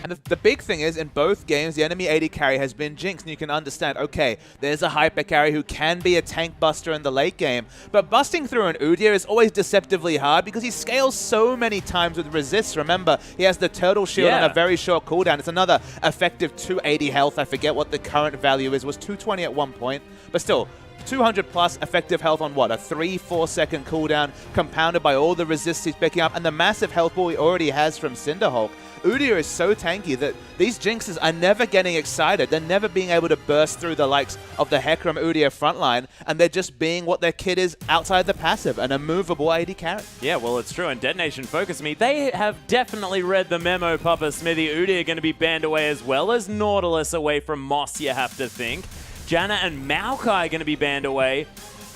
And the big thing is, in both games, the enemy AD carry has been Jinx, and you can understand, okay, there's a hyper carry who can be a tank buster in the late game, but busting through an Udyr is always deceptively hard because he scales so many times with resists. Remember, he has the turtle shield on a very short cooldown. It's another effective 280 health. I forget what the current value is. It was 220 at one point, but still, 200 plus effective health on what? A 3-4 second cooldown, compounded by all the resists he's picking up, and the massive health pool he already has from Cinderhulk. Udyr is so tanky that these Jinxes are never getting excited. They're never being able to burst through the likes of the Hecarim Udyr frontline, and they're just being what their kit is outside the passive, an immovable AD carry. Yeah, well, it's true. And DetonatioN FocusMe, they have definitely read the memo, Papa Smithy. Udyr going to be banned away, as well as Nautilus away from Moss, you have to think. Janna and Maokai going to be banned away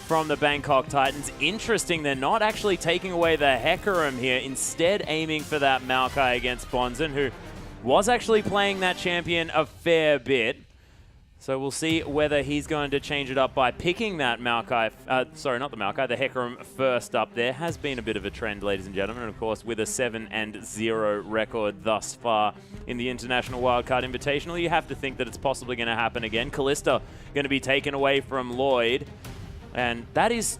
from the Bangkok Titans. Interesting, they're not actually taking away the Hecarim here, instead aiming for that Maokai against BonziN, who was actually playing that champion a fair bit. So we'll see whether he's going to change it up by picking that Maokai, sorry, not the Maokai, the Hecarim first up. There has been a bit of a trend, ladies and gentlemen, and of course with a 7-0 record thus far in the International Wildcard Invitational, you have to think that it's possibly going to happen again. Kalista going to be taken away from Lloyd, and that is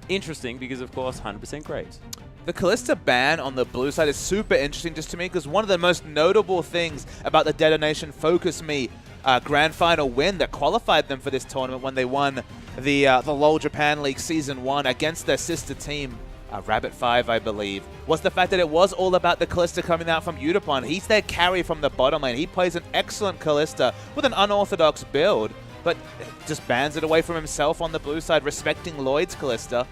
interesting because, of course, 100% Graves. The Kalista ban on the blue side is super interesting just to me, because one of the most notable things about the DetonatioN FocusMe Grand Final win that qualified them for this tournament when they won the LoL Japan League Season 1 against their sister team, Rabbit 5, I believe, was the fact that it was all about the Kalista coming out from Yutaproid. He's their carry from the bottom lane. He plays an excellent Kalista with an unorthodox build, but just bans it away from himself on the blue side, respecting Lloyd's Kalista.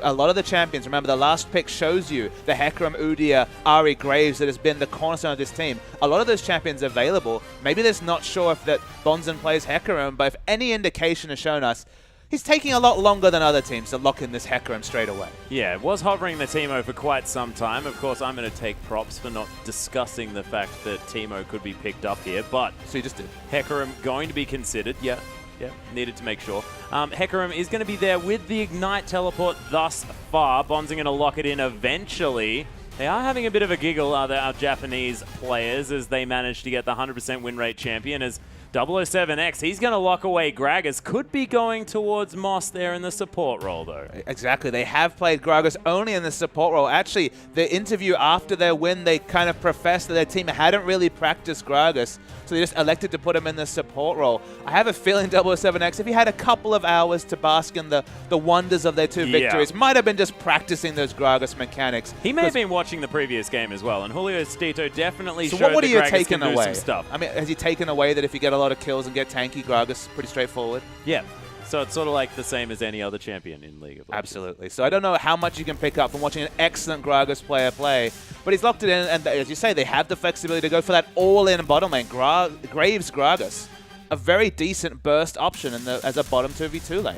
A lot of the champions, remember the last pick shows you the Hecarim, Udyr, Ahri, Graves that has been the cornerstone of this team. A lot of those champions available. Maybe they're not sure if that BonziN plays Hecarim, but if any indication has shown us, he's taking a lot longer than other teams to lock in this Hecarim straight away. Yeah, it was hovering the Teemo for quite some time. Of course, I'm going to take props for not discussing the fact that Teemo could be picked up here, but... So you just did. Hecarim going to be considered, yeah. Yeah, needed to make sure. Hecarim is going to be there with the Ignite teleport thus far. BonziN going to lock it in eventually. They are having a bit of a giggle, our Japanese players, as they manage to get the 100% win rate champion. As 007X, he's going to lock away Gragas. Could be going towards Moss there in the support role, though. Exactly. They have played Gragas only in the support role. Actually, the interview after their win, they kind of professed that their team hadn't really practiced Gragas, so they just elected to put him in the support role. I have a feeling 007X, if he had a couple of hours to bask in the wonders of their two victories, might have been just practicing those Gragas mechanics. He may have been watching the previous game as well, and Julio Stito definitely showed what that Gragas can do some stuff. I mean, has he taken away that if you get a lot of kills and get tanky, Gragas pretty straightforward? Yeah. So it's sort of like the same as any other champion in League of Legends. Absolutely. So I don't know how much you can pick up from watching an excellent Gragas player play, but he's locked it in, and as you say, they have the flexibility to go for that all-in bottom lane. Graves Gragas, a very decent burst option as a bottom 2v2 lane.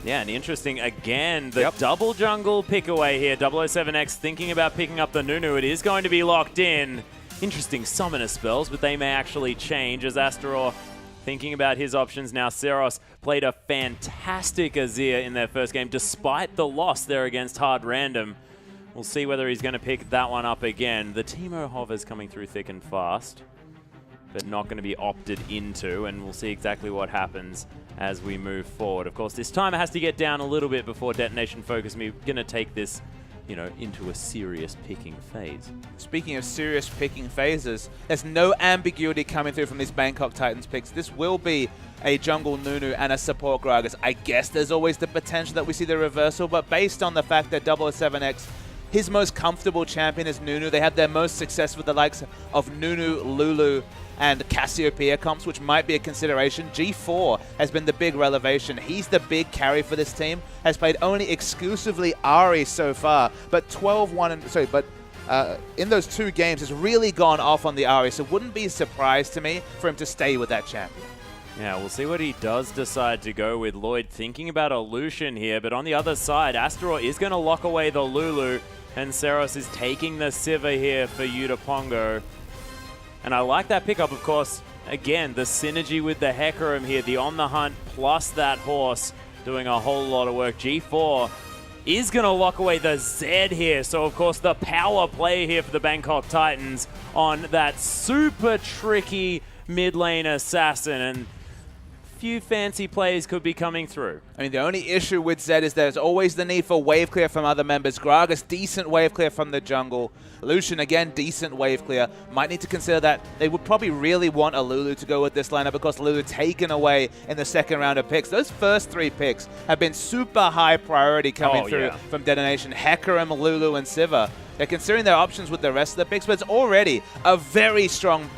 Yeah, and interesting, again, the double jungle pick away here. 007X thinking about picking up the Nunu. It is going to be locked in. Interesting summoner spells, but they may actually change as Astarore thinking about his options now. Ceros played a fantastic Azir in their first game, despite the loss there against Hard Random. We'll see whether he's going to pick that one up again. The Teemo hover's coming through thick and fast, but not going to be opted into, and we'll see exactly what happens as we move forward. Of course, this timer has to get down a little bit before DetonatioN FocusMe going to take this, you know, into a serious picking phase. Speaking of serious picking phases, there's no ambiguity coming through from these Bangkok Titans picks. This will be a jungle Nunu and a support Gragas. I guess there's always the potential that we see the reversal, but based on the fact that 007X, his most comfortable champion is Nunu. They have their most success with the likes of Nunu, Lulu, and Cassiopeia comps, which might be a consideration. G4 has been the big revelation. He's the big carry for this team. Has played only exclusively Ahri so far, but 12-1 and sorry, but in those two games has really gone off on the Ahri. So wouldn't be a surprise to me for him to stay with that champion. Yeah, we'll see what he does decide to go with. Lloyd thinking about a Lucian here, but on the other side, Astarore is going to lock away the Lulu, and Ceros is taking the Sivir here for Yutapongo. And I like that pickup, of course. Again, the synergy with the Hecarim here, the on the hunt plus that horse doing a whole lot of work. G4 is going to lock away the Z here. So, of course, the power play here for the Bangkok Titans on that super tricky mid lane assassin. And few fancy plays could be coming through. I mean, the only issue with Zed is there's always the need for wave clear from other members. Gragas, decent wave clear from the jungle. Lucian, again, decent wave clear. Might need to consider that they would probably really want a Lulu to go with this lineup because Lulu taken away in the second round of picks. Those first 3 picks have been super high priority coming through from Detonation. Hecarim, Lulu, and Sivir. They're considering their options with the rest of the picks, but it's already a very strong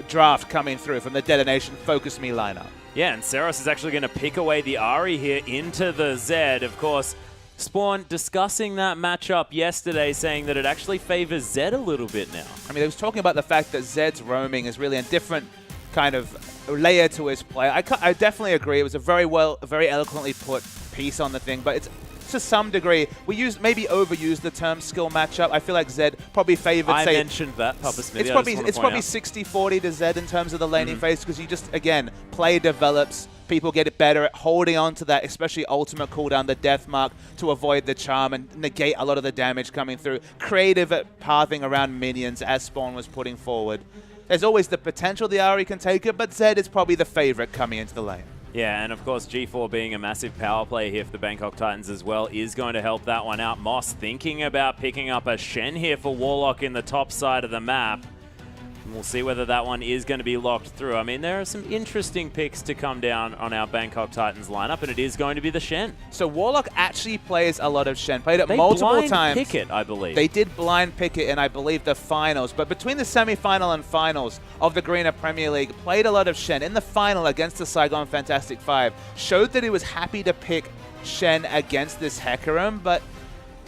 draft coming through from the Detonation FocusMe lineup. Yeah, and Ceros is actually going to pick away the Ahri here into the Zed. Of course, Spawn discussing that matchup yesterday, saying that it actually favors Zed a little bit now. I mean, he was talking about the fact that Zed's roaming is really a different kind of layer to his play. I definitely agree. It was a very eloquently put piece on the thing, but it's to some degree, we maybe overused the term skill matchup. I feel like Zed probably favored. I mentioned that, Papa Smithy. It's probably 60-40 to Zed in terms of the laning phase because you just, again, play develops. People get it better at holding on to that, especially ultimate cooldown, the death mark, to avoid the charm and negate a lot of the damage coming through. Creative at pathing around minions, as Spawn was putting forward. There's always the potential the Ahri can take it, but Zed is probably the favorite coming into the lane. Yeah, and of course G4 being a massive power play here for the Bangkok Titans as well is going to help that one out. Moss thinking about picking up a Shen here for Warlock in the top side of the map. And we'll see whether that one is going to be locked through. I mean, there are some interesting picks to come down on our Bangkok Titans lineup, and it is going to be the Shen. So Warlock actually plays a lot of Shen. Played it multiple times. They blind pick it, I believe. They did blind pick it in, I believe, the finals. But between the semi-final and finals of the Greener Premier League, played a lot of Shen. In the final against the Saigon Fantastic Five, showed that he was happy to pick Shen against this Hecarim, but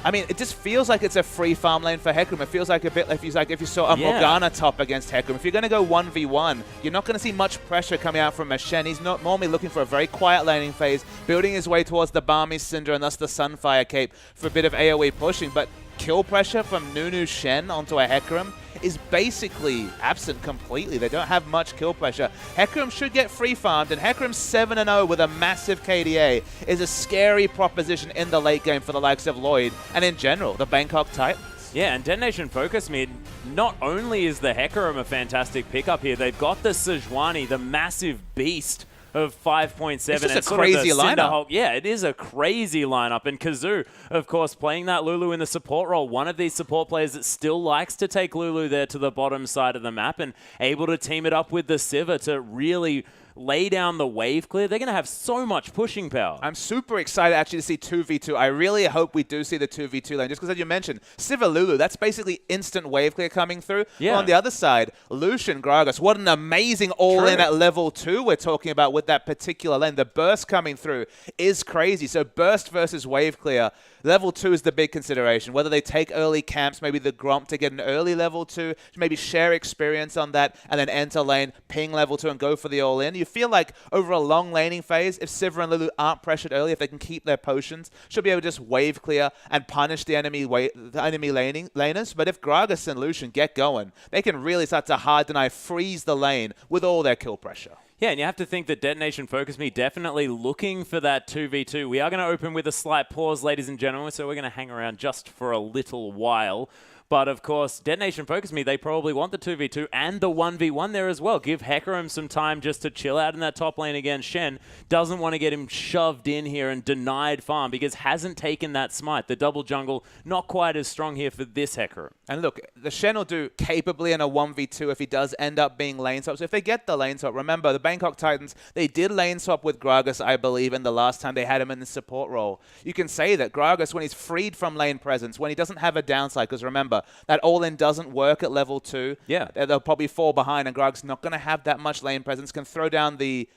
I mean, it just feels like it's a free farm lane for Hecarim. It feels like a bit like if you saw a Morgana top against Hecarim. If you're going to go 1v1, you're not going to see much pressure coming out from a Shen. He's not normally looking for a very quiet laning phase, building his way towards the Barmy Cinder and thus the Sunfire Cape for a bit of AoE pushing. But kill pressure from Nunu Shen onto a Hecarim is basically absent completely. They don't have much kill pressure. Hecarim should get free farmed, and Hecarim 7-0 with a massive KDA is a scary proposition in the late game for the likes of Lloyd and in general, the Bangkok Titans. Yeah, and DetonatioN FocusMe, not only is the Hecarim a fantastic pickup here, they've got the Sejuani, the massive beast of 5.7. It's just a crazy lineup. Yeah, it is a crazy lineup. And Kazu, of course, playing that Lulu in the support role, one of these support players that still likes to take Lulu there to the bottom side of the map and able to team it up with the Sivir to really lay down the wave clear. They're going to have so much pushing power. I'm super excited actually to see 2v2. I really hope we do see the 2v2 lane, just because as you mentioned, Sivir Lulu, that's basically instant wave clear coming through. Yeah. But on the other side, Lucian Gragas, what an amazing all-in at level 2 we're talking about with that particular lane. The burst coming through is crazy. So burst versus wave clear. Level 2 is the big consideration. Whether they take early camps, maybe the Gromp to get an early level 2, maybe share experience on that, and then enter lane, ping level 2, and go for the all-in. You feel like over a long laning phase, if Sivir and Lulu aren't pressured early, if they can keep their potions, should be able to just wave clear and punish the enemy laners. But if Gragas and Lucian get going, they can really start to hard deny, freeze the lane with all their kill pressure. Yeah, and you have to think that DetonatioN FocusMe definitely looking for that 2v2. We are going to open with a slight pause, ladies and gentlemen, so we're going to hang around just for a little while. But, of course, DetonatioN FocusMe, they probably want the 2v2 and the 1v1 there as well. Give Hecarim some time just to chill out in that top lane against Shen. Doesn't want to get him shoved in here and denied farm because hasn't taken that smite. The double jungle, not quite as strong here for this Hecarim. And look, the Shen will do capably in a 1v2 if he does end up being lane swap. So if they get the lane swap, remember, the Bangkok Titans, they did lane swap with Gragas, I believe, in the last time they had him in the support role. You can say that Gragas, when he's freed from lane presence, when he doesn't have a downside, because remember, that all-in doesn't work at level 2. Yeah. They'll probably fall behind, and Gragas not going to have that much lane presence, can throw down the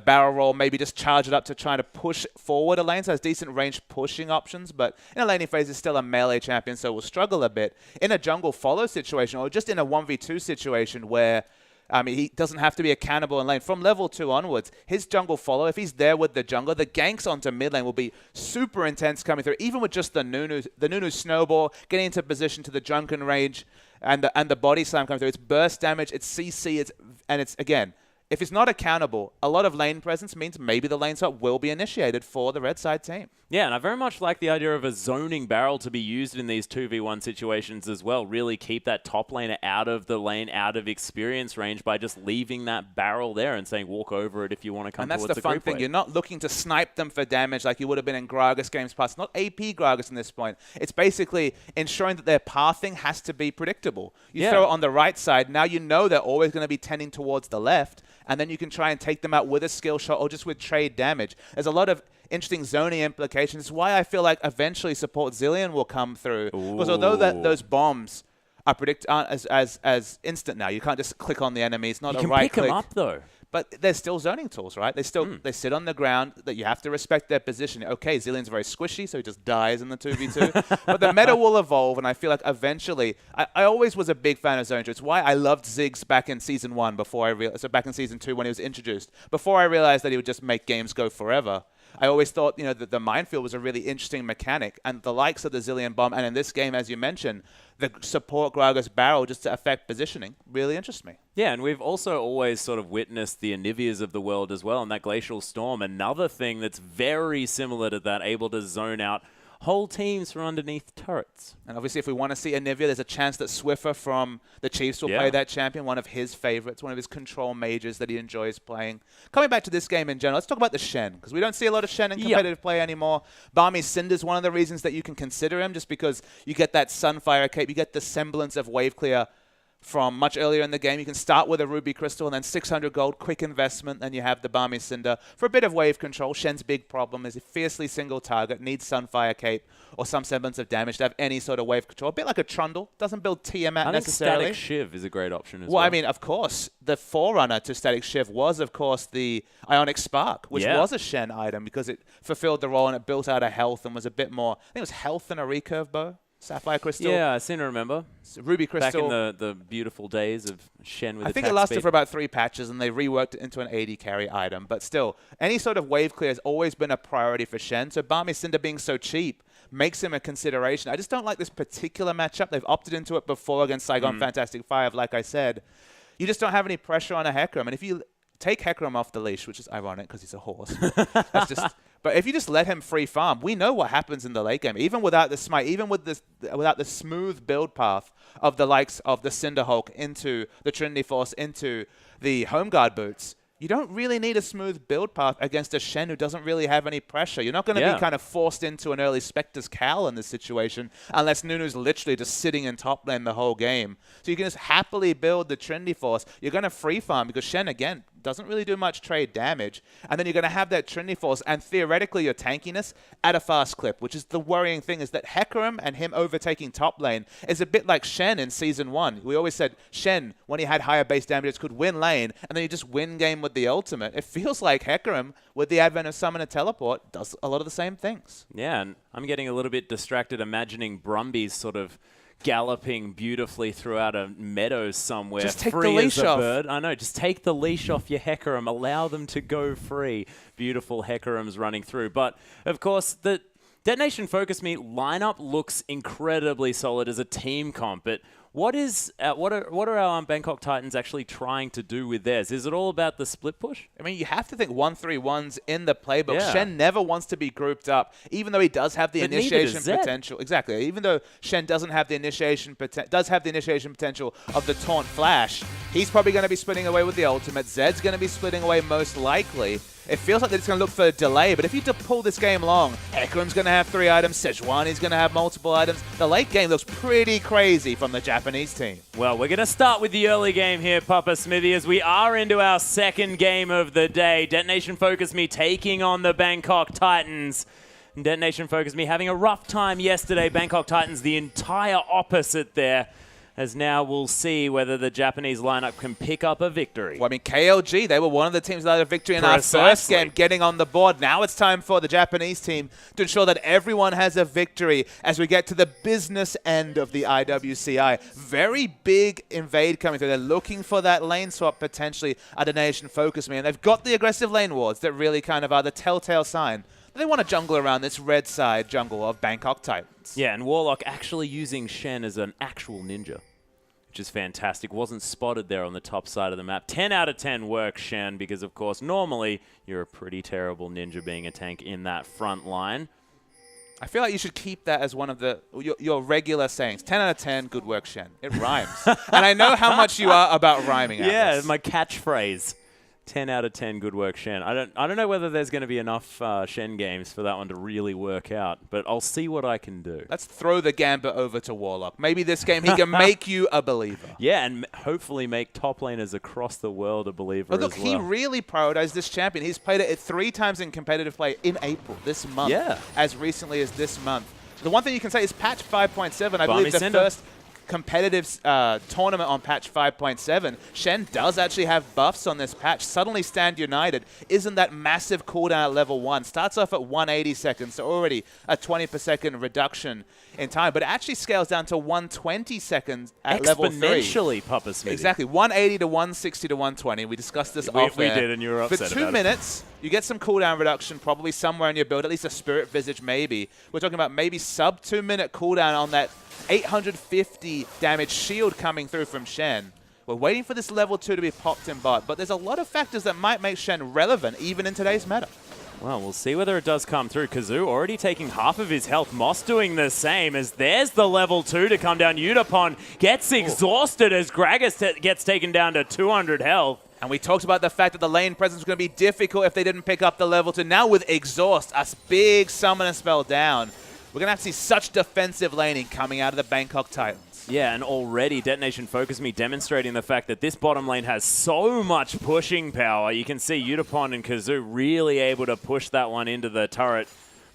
barrel roll, maybe just charge it up to try to push forward a lane, so has decent range pushing options, but in a laning phase is still a melee champion, so will struggle a bit. In a jungle follow situation, or just in a 1v2 situation where he doesn't have to be a cannibal in lane. From level 2 onwards, his jungle follow, if he's there with the jungle, the ganks onto mid lane will be super intense coming through, even with just the Nunu snowball, getting into position to the drunken rage, and the body slam coming through. It's burst damage, it's CC, it's again, if it's not accountable, a lot of lane presence means maybe the lane swap will be initiated for the red side team. Yeah, and I very much like the idea of a zoning barrel to be used in these 2v1 situations as well. Really keep that top laner out of the lane, out of experience range by just leaving that barrel there and saying walk over it if you want to come towards the group. And that's the fun thing. Wave. You're not looking to snipe them for damage like you would have been in Gragas games past. Not AP Gragas in this point. It's basically ensuring that their pathing has to be predictable. You throw it on the right side. Now you know they're always going to be tending towards the left. And then you can try and take them out with a skill shot or just with trade damage. There's a lot of interesting zoning implications. It's why I feel like eventually support Zilean will come through. Because although those bombs aren't as instant now, you can't just click on the enemy. It's not a right click. You can pick them up though. But there's still zoning tools, right? They still they sit on the ground. That you have to respect their position. Okay, Zilean's very squishy, so he just dies in the 2v2. But the meta will evolve, and I feel like eventually, I always was a big fan of zone. It's why I loved Ziggs back in Season 1 before I realized, so back in Season 2 when he was introduced, before I realized that he would just make games go forever. I always thought, that the minefield was a really interesting mechanic, and the likes of the Zilean bomb, and in this game, as you mentioned, the support Gragas barrel just to affect positioning really interests me. Yeah, and we've also always sort of witnessed the Anivias of the world as well, and that Glacial Storm, another thing that's very similar to that, able to zone out whole teams from underneath turrets. And obviously, if we want to see Anivia, there's a chance that Swiffer from the Chiefs will play that champion, one of his favorites, one of his control mages that he enjoys playing. Coming back to this game in general, let's talk about the Shen, because we don't see a lot of Shen in competitive play anymore. Balmy Cinder's one of the reasons that you can consider him, just because you get that Sunfire cape, you get the semblance of wave clear from much earlier in the game. You can start with a Ruby Crystal and then 600 gold, quick investment. Then you have the Balmy Cinder for a bit of wave control. Shen's big problem is a fiercely single target, needs Sunfire Cape or some semblance of damage to have any sort of wave control. A bit like a Trundle. Doesn't build Tiamat necessarily. I think Static Shiv is a great option as well. Well, I mean, of course, the forerunner to Static Shiv was, of course, the Ionic Spark, which was a Shen item because it fulfilled the role and it built out a health and was a bit more, I think it was health and a recurve bow. Sapphire Crystal. Yeah, I seem to remember. Ruby Crystal. Back in the beautiful days of Shen with I think it lasted for about 3 patches, and they reworked it into an 80 carry item. But still, any sort of wave clear has always been a priority for Shen. So Balmy Cinder being so cheap makes him a consideration. I just don't like this particular matchup. They've opted into it before against Saigon Fantastic 5, like I said. You just don't have any pressure on a Hecarim. And if you take Hecarim off the leash, which is ironic because he's a horse, that's just... But if you just let him free farm, we know what happens in the late game. Even without the smite, even with this, without the smooth build path of the likes of the Cinderhulk into the Trinity Force, into the Home Guard boots, you don't really need a smooth build path against a Shen who doesn't really have any pressure. You're not going to be kind of forced into an early Spectre's Cowl in this situation unless Nunu's literally just sitting in top lane the whole game. So you can just happily build the Trinity Force. You're going to free farm because Shen, again, doesn't really do much trade damage. And then you're going to have that Trinity Force and theoretically your tankiness at a fast clip, which is the worrying thing, is that Hecarim and him overtaking top lane is a bit like Shen in Season 1. We always said Shen, when he had higher base damages, could win lane, and then you just win game with the ultimate. It feels like Hecarim, with the advent of Summon and Teleport, does a lot of the same things. Yeah, and I'm getting a little bit distracted imagining Brumbies sort of galloping beautifully throughout a meadow somewhere. Just take free the leash as a off. Bird. I know, just take the leash off your Hecarim. Allow them to go free. Beautiful Hecarims running through. But, of course, the DetonatioN FocusMe lineup looks incredibly solid as a team comp, but what are our Bangkok Titans actually trying to do with theirs? Is it all about the split push? I mean, you have to think 1-3-1's in the playbook. Yeah. Shen never wants to be grouped up, even though he does have the initiation potential. Exactly. Even though Shen doesn't have the initiation potential of the Taunt Flash, he's probably going to be splitting away with the ultimate. Zed's going to be splitting away most likely. It feels like they're just going to look for a delay, but if you pull this game long, Hecarim's going to have 3 items, Sejuani's going to have multiple items. The late game looks pretty crazy from the Japanese team. Well, we're going to start with the early game here, Papa Smithy, as we are into our second game of the day. DetonatioN FocusMe taking on the Bangkok Titans. And DetonatioN FocusMe having a rough time yesterday. Bangkok Titans the entire opposite there. As now we'll see whether the Japanese lineup can pick up a victory. Well, I mean, KLG, they were one of the teams that had a victory in our first game, getting on the board. Now it's time for the Japanese team to ensure that everyone has a victory as we get to the business end of the IWCI. Very big invade coming through. They're looking for that lane swap potentially at DetonatioN FocusMe, and they've got the aggressive lane wards that really kind of are the telltale sign. They want to jungle around this red side jungle of Bangkok Titans. Yeah, and Warlock actually using Shen as an actual ninja. which is fantastic. Wasn't spotted there on the top side of the map. 10 out of 10 work, Shen, because, of course, normally you're a pretty terrible ninja being a tank in that front line. I feel like you should keep that as one of your regular sayings. 10 out of 10, good work, Shen. It rhymes. And I know how much you are about rhyming. Yeah, my catchphrase. 10 out of 10, good work, Shen. I don't know whether there's going to be enough Shen games for that one to really work out, but I'll see what I can do. Let's throw the gambit over to Warlock. Maybe this game he can make you a believer. Yeah, and hopefully make top laners across the world a believer look, as well. He really prioritized this champion. He's played it 3 times in competitive play in April, this month, as recently as this month. The one thing you can say is patch 5.7, I believe the first competitive tournament on patch 5.7. Shen does actually have buffs on this patch. Suddenly Stand United isn't that massive cooldown at level 1. Starts off at 180 seconds, so already a 20 per second reduction in time, but it actually scales down to 120 seconds at level 3. Exponentially, Papa Smithy. Exactly, 180 to 160 to 120. We discussed this off We air. did, and you were upset For 2 about minutes, you get some cooldown reduction probably somewhere in your build, at least a Spirit Visage maybe. We're talking about maybe sub 2 minute cooldown on that 850 damage shield coming through from Shen. We're waiting for this level 2 to be popped in bot, but there's a lot of factors that might make Shen relevant even in today's meta. Well, we'll see whether it does come through. Kazu already taking half of his health. Moss doing the same as there's the level 2 to come down. Yutapon gets exhausted as Gragas gets taken down to 200 health. And we talked about the fact that the lane presence was going to be difficult if they didn't pick up the level 2. Now with Exhaust, a big summoner spell down, we're going to have to see such defensive laning coming out of the Bangkok Titans. Yeah, and already DetonatioN FocusMe demonstrating the fact that this bottom lane has so much pushing power. You can see Yutapon and Kazu really able to push that one into the turret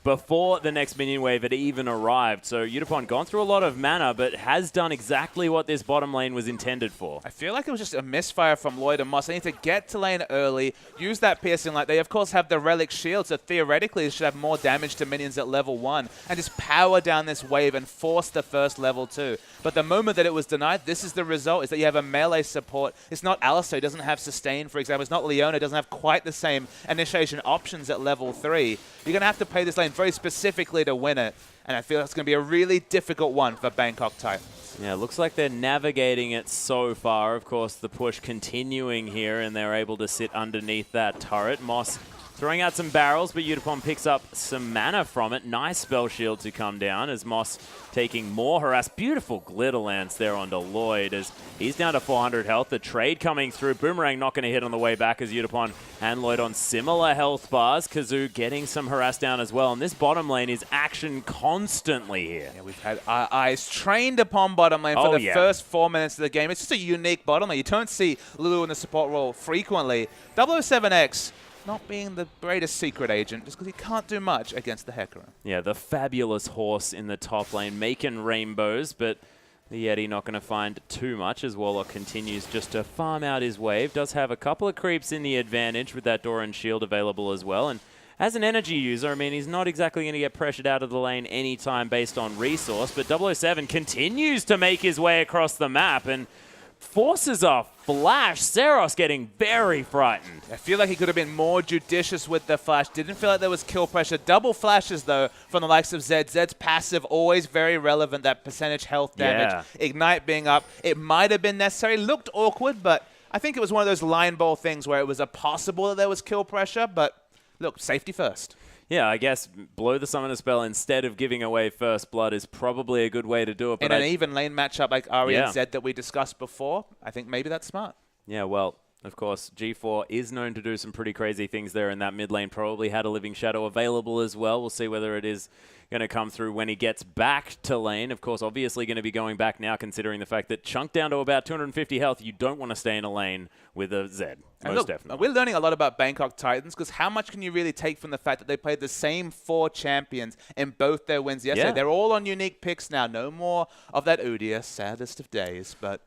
before the next minion wave had even arrived. So Yutapon gone through a lot of mana, but has done exactly what this bottom lane was intended for. I feel like it was just a misfire from Lloyd and Moss. They need to get to lane early, use that piercing light. They, of course, have the Relic Shield, so theoretically, it should have more damage to minions at level 1, and just power down this wave and force the first level 2. But the moment that it was denied, this is the result, is that you have a melee support. It's not Alistar, doesn't have sustain, for example. It's not Leona, doesn't have quite the same initiation options at level 3. You're going to have to play this lane very specifically to win it, and I feel it's going to be a really difficult one for Bangkok Titans. Yeah, looks like they're navigating it so far. Of course, the push continuing here, and they're able to sit underneath that turret. Moss throwing out some barrels, but Yutapon picks up some mana from it. Nice spell shield to come down as Moss taking more harass. Beautiful glitter lance there onto Lloyd as he's down to 400 health. The trade coming through. Boomerang not going to hit on the way back as Yutapon and Lloyd on similar health bars. Kazu getting some harass down as well. And this bottom lane is action constantly here. Yeah, we've had our eyes trained upon bottom lane for the first 4 minutes of the game. It's just a unique bottom lane. You don't see Lulu in the support role frequently. 007X not being the greatest secret agent, just because he can't do much against the Hecarim. Yeah, the fabulous horse in the top lane, making rainbows, but the Yeti not going to find too much as Warlock continues just to farm out his wave. Does have a couple of creeps in the advantage with that Doran shield available as well. And as an energy user, I mean, he's not exactly going to get pressured out of the lane anytime based on resource, but 007 continues to make his way across the map and forces a flash. Ceros getting very frightened. I feel like he could have been more judicious with the flash. Didn't feel like there was kill pressure. Double flashes, though, from the likes of Zed. Zed's passive, always very relevant, that percentage health damage. Yeah. Ignite being up. It might have been necessary. Looked awkward, but I think it was one of those line ball things where it was a possible that there was kill pressure, but look, safety first. Yeah, I guess blow the summoner spell instead of giving away first blood is probably a good way to do it. But in an even lane matchup like Ahri and Zed that we discussed before, I think maybe that's smart. Yeah, well, of course, G4 is known to do some pretty crazy things there in that mid lane. Probably had a Living Shadow available as well. We'll see whether it is going to come through when he gets back to lane. Of course, obviously going to be going back now, considering the fact that Chunk down to about 250 health, you don't want to stay in a lane with a Zed. Most definitely. We're learning a lot about Bangkok Titans because how much can you really take from the fact that they played the same 4 champions in both their wins yesterday? Yeah. They're all on unique picks now. No more of that Udyr, saddest of days, but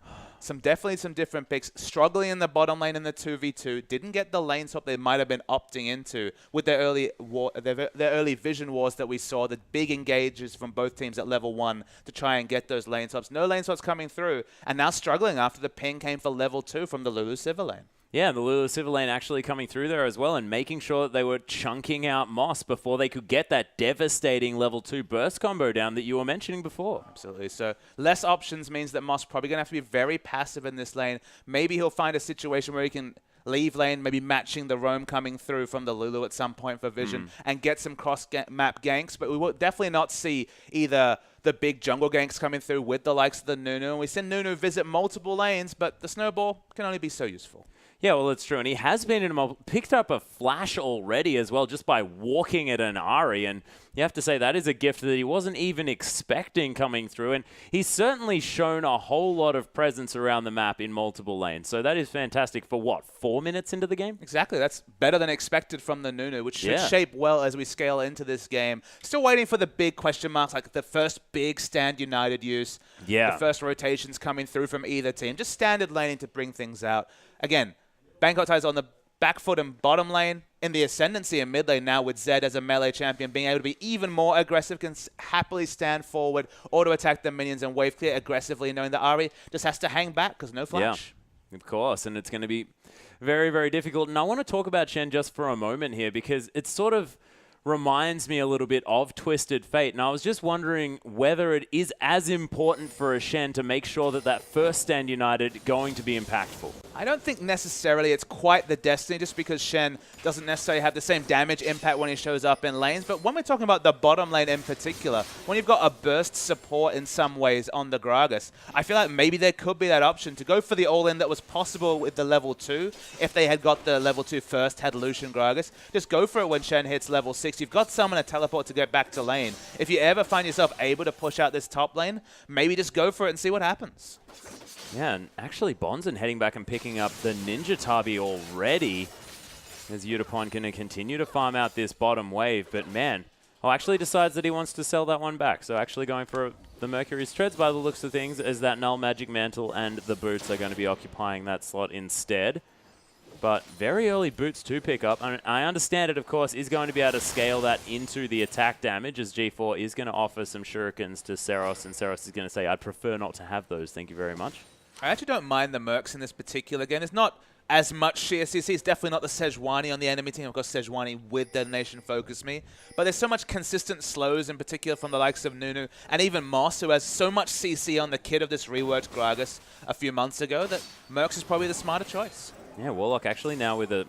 definitely some different picks. Struggling in the bottom lane in the 2v2. Didn't get the lane swap they might have been opting into with their early their early vision wars that we saw. The big engages from both teams at level 1 to try and get those lane swaps. No lane swaps coming through. And now struggling after the ping came for level 2 from the Lulu Sivir lane. Yeah, the Lulu Sivir lane actually coming through there as well and making sure that they were chunking out Moss before they could get that devastating level 2 burst combo down that you were mentioning before. Absolutely. So less options means that Moss probably going to have to be very passive in this lane. Maybe he'll find a situation where he can leave lane, maybe matching the roam coming through from the Lulu at some point for vision and get some cross-map ganks. But we will definitely not see either the big jungle ganks coming through with the likes of the Nunu. And we seen Nunu visit multiple lanes, but the snowball can only be so useful. Yeah, well, it's true. And he has been in picked up a flash already as well just by walking at an Ahri. And you have to say that is a gift that he wasn't even expecting coming through. And he's certainly shown a whole lot of presence around the map in multiple lanes. So that is fantastic for, what, 4 minutes into the game? Exactly. That's better than expected from the Nunu, which should shape well as we scale into this game. Still waiting for the big question marks, like the first big Stand United use. Yeah. The first rotations coming through from either team. Just standard laning to bring things out. Again, Bangkok Titans on the back foot and bottom lane, in the ascendancy in mid lane now with Zed as a melee champion, being able to be even more aggressive, can happily stand forward, auto-attack the minions and wave clear aggressively, knowing that Ahri just has to hang back because no flash. Yeah, of course, and it's going to be very, very difficult. And I want to talk about Shen just for a moment here because it's sort of reminds me a little bit of Twisted Fate. And I was just wondering whether it is as important for a Shen to make sure that that first Stand United going to be impactful. I don't think necessarily it's quite the destiny, just because Shen doesn't necessarily have the same damage impact when he shows up in lanes. But when we're talking about the bottom lane in particular, when you've got a burst support in some ways on the Gragas, I feel like maybe there could be that option to go for the all-in that was possible with the level 2. If they had got the level 2 first, had Lucian Gragas, just go for it when Shen hits level 6. You've got someone to teleport to get back to lane. If you ever find yourself able to push out this top lane, maybe just go for it and see what happens. Yeah, and actually BonziN heading back and picking up the Ninja Tabi already as Yutaproid going to continue to farm out this bottom wave. But man, actually decides that he wants to sell that one back. So actually going for the Mercury's Treads by the looks of things, as that Null Magic Mantle and the Boots are going to be occupying that slot instead. But very early Boots to pick up. I understand it, of course, is going to be able to scale that into the attack damage, as G4 is going to offer some shurikens to Ceros, and Ceros is going to say, I'd prefer not to have those, thank you very much. I actually don't mind the Mercs in this particular game. It's not as much sheer CC. It's definitely not the Sejuani on the enemy team. Of course, Sejuani with Detonation FocusMe. But there's so much consistent slows, in particular from the likes of Nunu, and even Moss, who has so much CC on the kit of this reworked Gragas a few months ago, that Mercs is probably the smarter choice. Yeah, Warlock actually now with a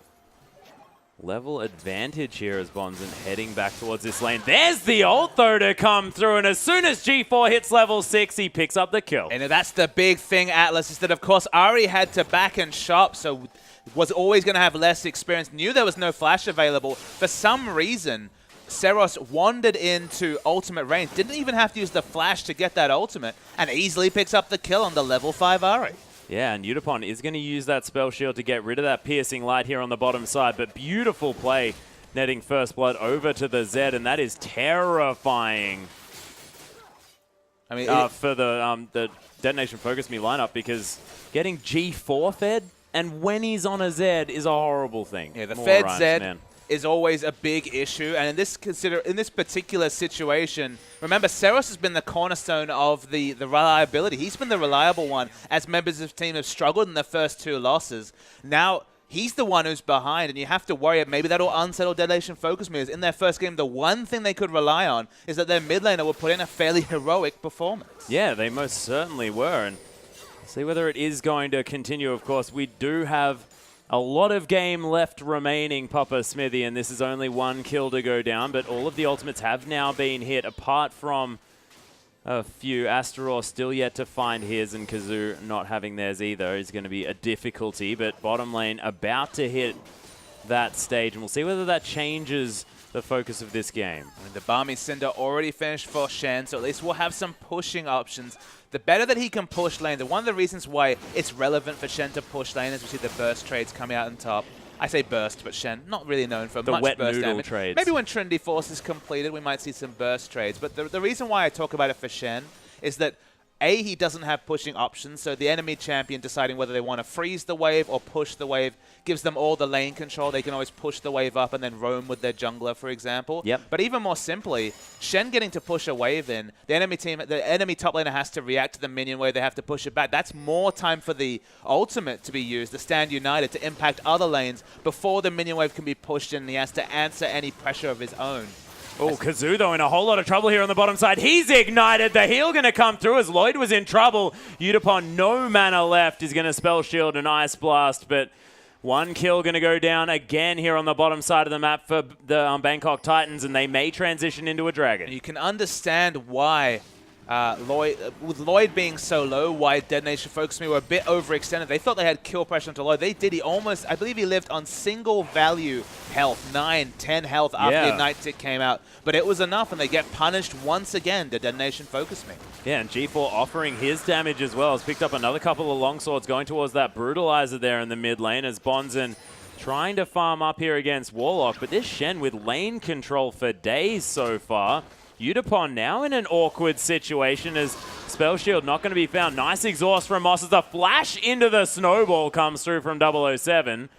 level advantage here as BonziN heading back towards this lane. There's the ult, though, to come through, and as soon as G4 hits level 6, he picks up the kill. And that's the big thing, Atlas, is that, of course, Ahri had to back and shop, so was always going to have less experience. Knew there was no flash available. For some reason, Ceros wandered into ultimate range, didn't even have to use the flash to get that ultimate, and easily picks up the kill on the level 5 Ahri. Yeah, and Yutaproid is going to use that spell shield to get rid of that piercing light here on the bottom side, but beautiful play netting first blood over to the Zed, and that is terrifying. I mean, for the DetonatioN FocusMe lineup, because getting G4 fed and when he's on a Zed is a horrible thing. Yeah, the fed Zed is always a big issue, and in this particular situation, remember, Ceros has been the cornerstone of the reliability. He's been the reliable one as members of the team have struggled in the first 2 losses. Now he's the one who's behind, and you have to worry. Maybe that'll unsettle DetonatioN FocusMe. As in their first game, the one thing they could rely on is that their mid laner will put in a fairly heroic performance. Yeah, they most certainly were, and see whether it is going to continue. Of course, we do have a lot of game left remaining, Papa Smithy, and this is only 1 kill to go down, but all of the ultimates have now been hit, apart from a few. Astarore still yet to find his, and Kazu not having theirs either is going to be a difficulty, but bottom lane about to hit that stage, and we'll see whether that changes the focus of this game. I mean, the Barmy Cinder already finished for Shen, so at least we'll have some pushing options. The better that he can push lane, one of the reasons why it's relevant for Shen to push lane is we see the burst trades coming out on top. I say burst, but Shen, not really known for the much wet burst noodle damage. trades. Maybe when Trinity Force is completed, we might see some burst trades. But the reason why I talk about it for Shen is that he doesn't have pushing options, so the enemy champion deciding whether they want to freeze the wave or push the wave gives them all the lane control. They can always push the wave up and then roam with their jungler, for example. Yep. But even more simply, Shen getting to push a wave in, the enemy top laner has to react to the minion wave, they have to push it back. That's more time for the ultimate to be used, the Stand United, to impact other lanes before the minion wave can be pushed in and he has to answer any pressure of his own. Oh, Kazu, though, in a whole lot of trouble here on the bottom side. He's ignited. The heal going to come through as Lloyd was in trouble. Yutapon, no mana left, is going to Spell Shield and Ice Blast, but one kill going to go down again here on the bottom side of the map for the Bangkok Titans, and they may transition into a dragon. You can understand why with Lloyd being so low, why DetonatioN FocusMe were a bit overextended. They thought they had kill pressure onto Lloyd. They did. He almost, I believe he lived on single value health, 9, 10 health after the Night Tick came out. But it was enough, and they get punished once again to DetonatioN FocusMe. Yeah, and G4 offering his damage as well. Has picked up another couple of longswords going towards that Brutalizer there in the mid lane as BonziN trying to farm up here against Warlock. But this Shen with lane control for days so far. Yutapon now in an awkward situation as Spell Shield not going to be found. Nice exhaust from Moss as the flash into the snowball comes through from 007.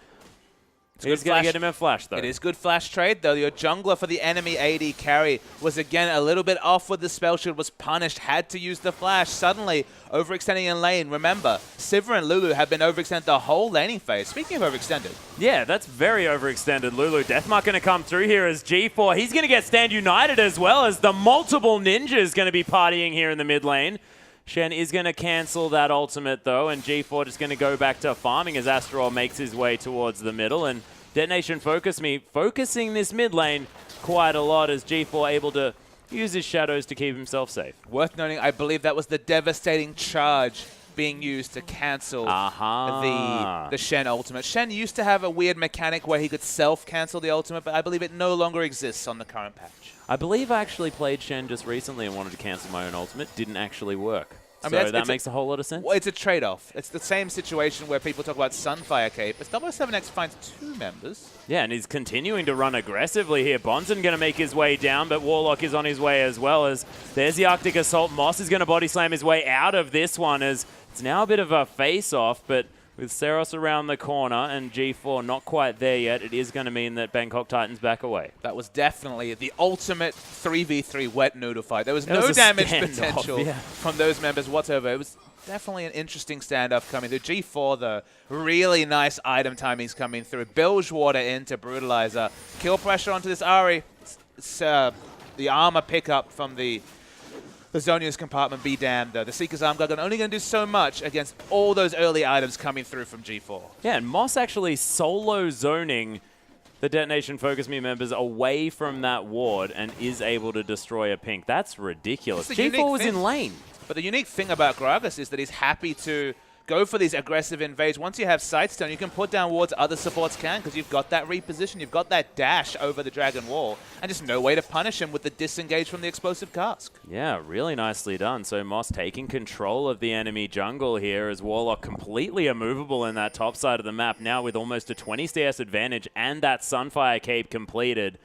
He's going to get him a flash, though. It is good flash trade, though. Your jungler for the enemy AD carry was, again, a little bit off with the Spell Shield, was punished, had to use the flash. Suddenly, overextending in lane. Remember, Sivir and Lulu have been overextended the whole laning phase. Speaking of overextended. Yeah, that's very overextended. Lulu, Deathmark going to come through here as G4. He's going to get Stand United as well as the multiple ninjas going to be partying here in the mid lane. Shen is going to cancel that ultimate, though, and G4 just going to go back to farming as Astarore makes his way towards the middle. And DetonatioN FocusMe focusing this mid lane quite a lot as G4 able to use his shadows to keep himself safe. Worth noting, I believe that was the devastating charge being used to cancel the Shen ultimate. Shen used to have a weird mechanic where he could self-cancel the ultimate, but I believe it no longer exists on the current patch. I believe I actually played Shen just recently and wanted to cancel my own ultimate. Didn't actually work. I mean, so that makes a whole lot of sense. Well, it's a trade-off. It's the same situation where people talk about Sunfire Cape. As 007X finds 2 members. Yeah, and he's continuing to run aggressively here. BonziN going to make his way down, but Warlock is on his way as well as there's the Arctic Assault. Moss is going to body slam his way out of this one as it's now a bit of a face-off, but with Ceros around the corner and G4 not quite there yet, it is going to mean that Bangkok Titans back away. That was definitely the ultimate 3v3 wet noodle fight. There was no damage potential from those members whatsoever. It was definitely an interesting standoff coming through. G4, the really nice item timings coming through. Bilge water into Brutalizer. Kill pressure onto this Ahri. The armor pickup from the Zonia's compartment be damned, though. The Seeker's Arm Guard only going to do so much against all those early items coming through from G4. Yeah, and Moss actually solo zoning the DetonatioN FocusMe members away from that ward and is able to destroy a pink. That's ridiculous. G4 was in lane. But the unique thing about Gragas is that he's happy to go for these aggressive invades. Once you have Sightstone, you can put down wards other supports can because you've got that reposition, you've got that dash over the Dragon Wall, and just no way to punish him with the disengage from the Explosive Cask. Yeah, really nicely done. So Moss taking control of the enemy jungle here as Warlock completely immovable in that top side of the map now with almost a 20 CS advantage and that Sunfire Cape completed.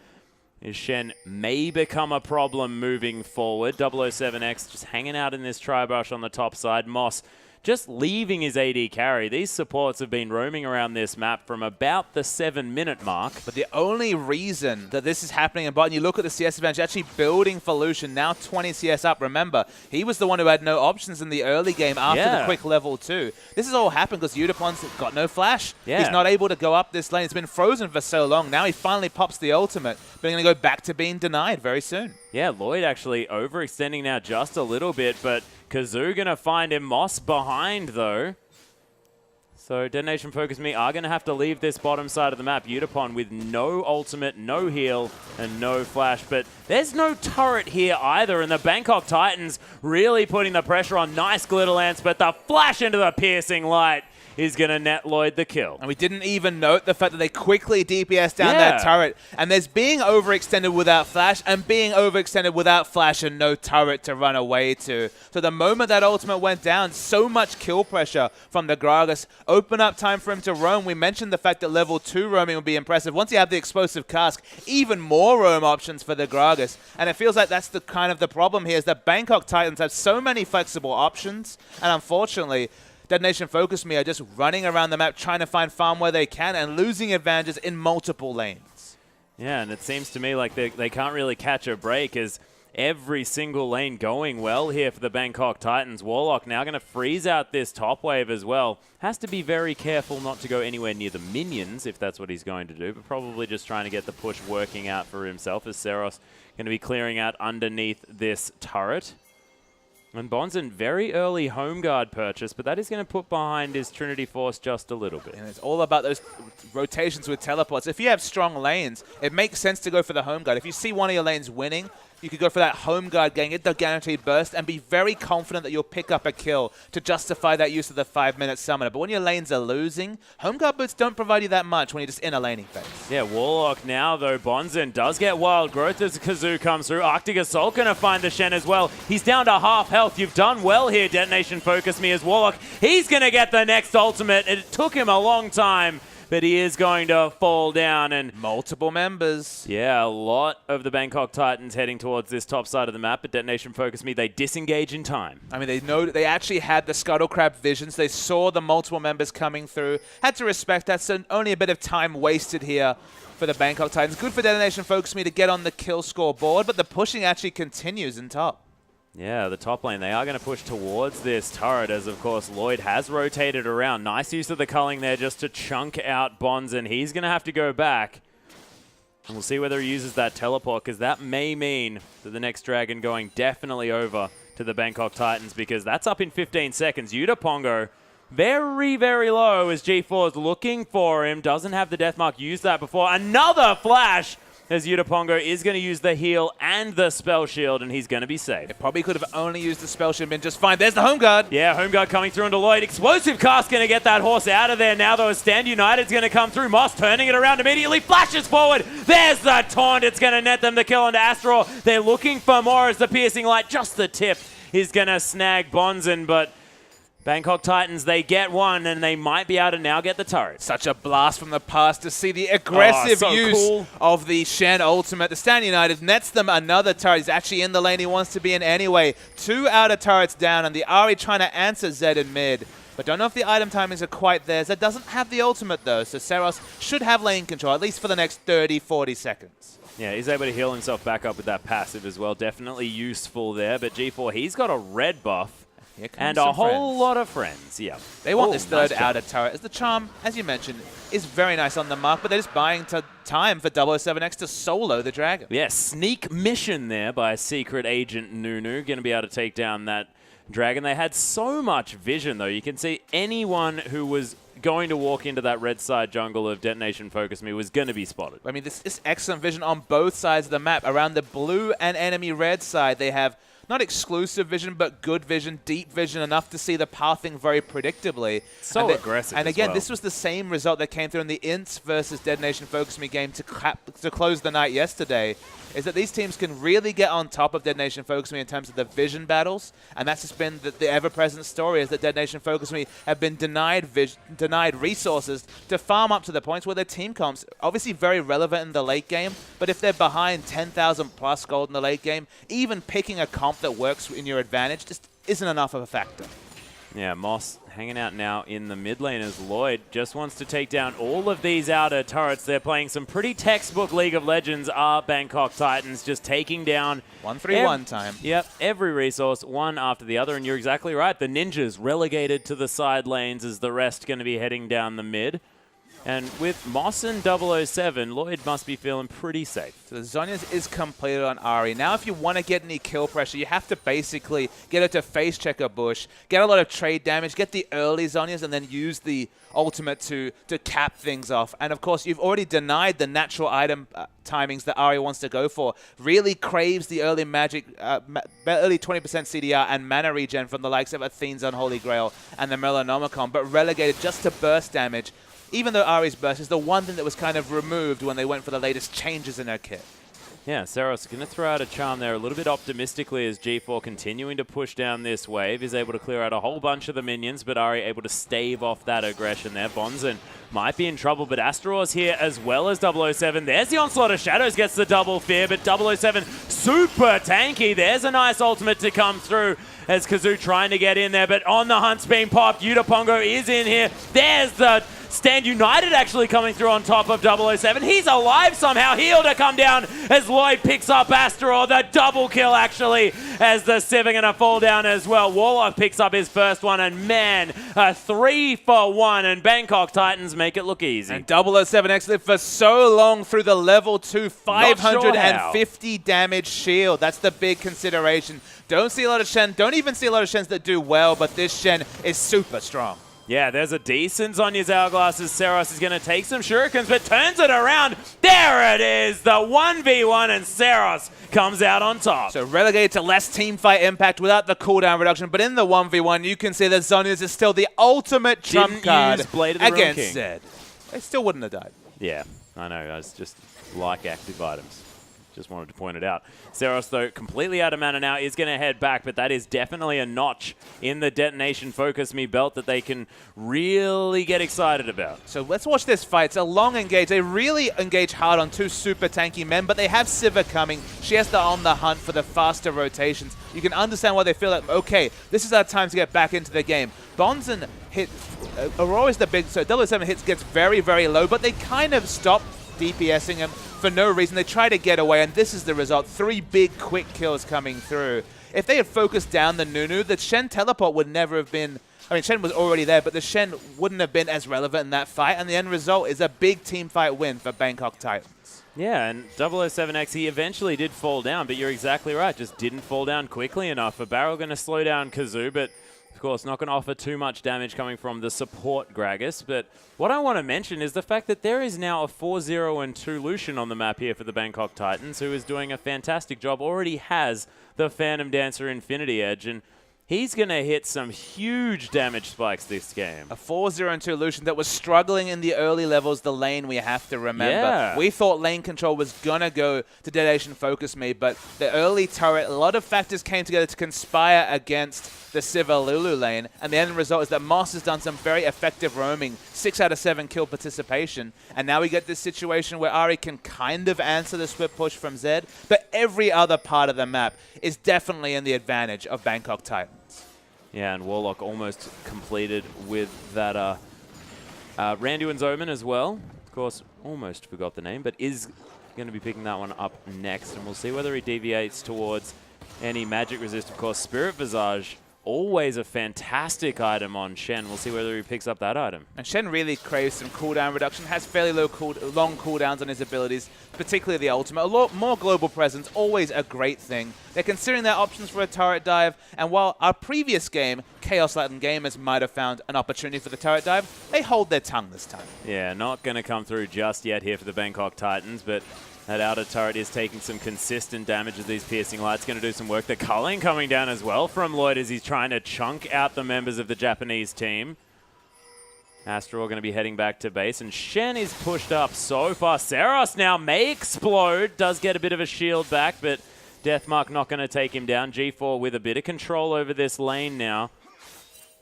His Shen may become a problem moving forward. 007X just hanging out in this tri-brush on the top side. Moss just leaving his AD carry. These supports have been roaming around this map from about the 7-minute mark. But the only reason that this is happening in bot, and you look at the CS advantage, actually building for Lucian, now 20 CS up. Remember, he was the one who had no options in the early game after the quick level 2. This has all happened because Yudapon's got no flash. He's not able to go up this lane. It's been frozen for so long. Now he finally pops the ultimate, but he's going to go back to being denied very soon. Yeah, Lloyd actually overextending now just a little bit, but Kazu going to find him. Moss behind, though. So DetonatioN FocusMe are going to have to leave this bottom side of the map. Yutapon with no ultimate, no heal, and no flash. But there's no turret here either, and the Bangkok Titans really putting the pressure on. Nice Glitter Lance, but the flash into the piercing light is going to net Lloyd the kill. And we didn't even note the fact that they quickly DPS down that turret. And there's being overextended without flash and being overextended without flash and no turret to run away to. So the moment that ultimate went down, so much kill pressure from the Gragas. open up time for him to roam. We mentioned the fact that level 2 roaming would be impressive. Once you have the explosive cask, even more roam options for the Gragas. And it feels like that's the kind of the problem here, is that Bangkok Titans have so many flexible options, and unfortunately, DetonatioN FocusMe are just running around the map trying to find farm where they can and losing advantages in multiple lanes. Yeah, and it seems to me like they can't really catch a break as every single lane going well here for the Bangkok Titans. Warlock now going to freeze out this top wave as well. Has to be very careful not to go anywhere near the minions if that's what he's going to do, but probably just trying to get the push working out for himself as Ceros going to be clearing out underneath this turret. And BonziN, very early home guard purchase, but that is going to put behind his Trinity Force just a little bit. And it's all about those rotations with teleports. If you have strong lanes, it makes sense to go for the home guard. If you see one of your lanes winning, you could go for that home guard gang, get the guaranteed burst, and be very confident that you'll pick up a kill to justify that use of the 5-minute summoner. But when your lanes are losing, home guard boots don't provide you that much when you're just in a laning phase. Yeah, Warlock now, though. BonziN does get wild growth as Kazu comes through. Arctic Assault going to find the Shen as well. He's down to half health. You've done well here, DetonatioN FocusMe, as Warlock. He's going to get the next ultimate. It took him a long time, but he is going to fall down. And multiple members. Yeah, a lot of the Bangkok Titans heading towards this top side of the map, but DetonatioN FocusMe, they disengage in time. I mean, they know they actually had the Scuttle Crab visions. They saw the multiple members coming through. Had to respect that, so only a bit of time wasted here for the Bangkok Titans. Good for DetonatioN FocusMe to get on the kill score board, but the pushing actually continues in top. Yeah, the top lane, they are going to push towards this turret as, of course, Lloyd has rotated around. Nice use of the culling there just to chunk out BonziN. He's going to have to go back. And we'll see whether he uses that teleport, because that may mean that the next dragon going definitely over to the Bangkok Titans, because that's up in 15 seconds. Yutapongo very, very low as G4 is looking for him. Doesn't have the death mark. Used that before. Another flash as Yutapongo is going to use the heal and the spell shield, and he's going to be safe. It probably could have only used the spell shield and been just fine. There's the home guard. Yeah, home guard coming through into Lloyd. Explosive cast going to get that horse out of there now, though, as Stand United's going to come through. Moss turning it around immediately. Flashes forward. There's the taunt. It's going to net them the kill onto Astarore. They're looking for more as the piercing light, just the tip, is going to snag BonziN, but Bangkok Titans, they get one, and they might be able to now get the turret. Such a blast from the past to see the aggressive use of the Shen ultimate. The Stand United nets them another turret. He's actually in the lane he wants to be in anyway. 2 outer turrets down, and the Ahri trying to answer Zed in mid. But don't know if the item timings are quite there. Zed doesn't have the ultimate, though, so Ceros should have lane control, at least for the next 30, 40 seconds. Yeah, he's able to heal himself back up with that passive as well. Definitely useful there, but G4, he's got a red buff. And a whole lot of friends, yeah. They want this third outer turret, as the charm, as you mentioned, is very nice on the mark, but they're just buying time for 007X to solo the dragon. Yeah, sneak mission there by Secret Agent Nunu. Going to be able to take down that dragon. They had so much vision, though. You can see anyone who was going to walk into that red side jungle of DetonatioN FocusMe was going to be spotted. I mean, this is excellent vision on both sides of the map. Around the blue and enemy red side, they have not exclusive vision, but good vision, deep vision, enough to see the pathing very predictably. So aggressive. And again, this was the same result that came through in the Ints versus DetonatioN FocusMe game to close the night yesterday, is that these teams can really get on top of DetonatioN FocusMe in terms of the vision battles, and that's just been the ever-present story, is that DetonatioN FocusMe have been denied resources to farm up to the points where their team comps, obviously very relevant in the late game, but if they're behind 10,000 plus gold in the late game, even picking a comp that works in your advantage just isn't enough of a factor. Yeah, Moss hanging out now in the mid lane as Lloyd just wants to take down all of these outer turrets. They're playing some pretty textbook League of Legends, are Bangkok Titans, just taking down 1-3-1 time. Yep, every resource, one after the other, and you're exactly right. The ninjas relegated to the side lanes as the rest going to be heading down the mid. And with Moss and 007, Lloyd must be feeling pretty safe. So the Zhonya's is completed on Ahri. Now if you want to get any kill pressure, you have to basically get her to face check a bush, get a lot of trade damage, get the early Zhonyas, and then use the ultimate to cap things off. And of course, you've already denied the natural item timings that Ahri wants to go for. Really craves the early magic, early 20% CDR and mana regen from the likes of Athene's Unholy Grail and the Melanomicon, but relegated just to burst damage. Even though Ahri's burst is the one thing that was kind of removed when they went for the latest changes in her kit. Yeah, Ceros going to throw out a charm there a little bit optimistically as G4 continuing to push down this wave. Is able to clear out a whole bunch of the minions, but Ari able to stave off that aggression there. BonziN might be in trouble, but Astarore's here as well as 007. There's the Onslaught of Shadows, gets the double fear, but 007 super tanky. There's a nice ultimate to come through as Kazu trying to get in there, but on the hunt's being popped. Yutapongo is in here. There's the Stand United actually coming through on top of 007. He's alive somehow. Heal to come down as Lloyd picks up Astarore. The double kill actually as the Sivir going to fall down as well. Warlock picks up his first one, and man, a 3-for-1, and Bangkok Titans make it look easy. And 007 exited for so long through the level 2 550 damage shield. That's the big consideration. Don't see a lot of Shen. Don't even see a lot of Shens that do well, but this Shen is super strong. Yeah, there's a decent Zonya's Hourglass as Ceros is going to take some shurikens, but turns it around. There it is, the 1v1, and Ceros comes out on top. So relegated to less teamfight impact without the cooldown reduction, but in the 1v1, you can see that Zonya's is still the ultimate trump card against Zed. They still wouldn't have died. Yeah, I know. I was just like active items. Just wanted to point it out. Ceros, though, completely out of mana now, is going to head back, but that is definitely a notch in the Detonation FocusMe belt that they can really get excited about. So let's watch this fight. It's a long engage. They really engage hard on two super tanky men, but they have Sivir coming. She has to on the hunt for the faster rotations. You can understand why they feel like, okay, this is our time to get back into the game. BonziN hit, Aurora is the big, so 007 hits gets very, very low, but they kind of stop DPSing him for no reason. They try to get away, and this is the result. 3 big quick kills coming through. If they had focused down the Nunu, the Shen teleport would never have been... I mean, Shen was already there, but the Shen wouldn't have been as relevant in that fight, and the end result is a big team fight win for Bangkok Titans. Yeah, and 007X, he eventually did fall down, but you're exactly right. Just didn't fall down quickly enough. A barrel going to slow down Kazu, but of course, not going to offer too much damage coming from the support Gragas. But what I want to mention is the fact that there is now a 4-0 and 2 Lucian on the map here for the Bangkok Titans, who is doing a fantastic job. Already has the Phantom Dancer Infinity Edge, and he's going to hit some huge damage spikes this game. A 4-0 and 2 Lucian that was struggling in the early levels, the lane we have to remember. Yeah. We thought lane control was going to go to DetonatioN FocusMe, but the early turret, a lot of factors came together to conspire against the Sivir Lulu lane, and the end result is that Moss has done some very effective roaming, 6 out of 7 kill participation, and now we get this situation where Ari can kind of answer the swift push from Zed, but every other part of the map is definitely in the advantage of Bangkok Titans. Yeah, and Warlock almost completed with that Randuin's Omen as well. Of course, almost forgot the name, but is going to be picking that one up next, and we'll see whether he deviates towards any magic resist. Of course, Spirit Visage, always a fantastic item on Shen. We'll see whether he picks up that item. And Shen really craves some cooldown reduction, has fairly long cooldowns on his abilities, particularly the ultimate. A lot more global presence, always a great thing. They're considering their options for a turret dive, and while our previous game, Chaos Latin Gamers, might have found an opportunity for the turret dive, they hold their tongue this time. Yeah, not going to come through just yet here for the Bangkok Titans, but that outer turret is taking some consistent damage as these piercing lights going to do some work. The culling coming down as well from Lloyd as he's trying to chunk out the members of the Japanese team. Astarore going to be heading back to base, and Shen is pushed up so far. Ceros now may explode, does get a bit of a shield back, but Deathmark not going to take him down. G4 with a bit of control over this lane now.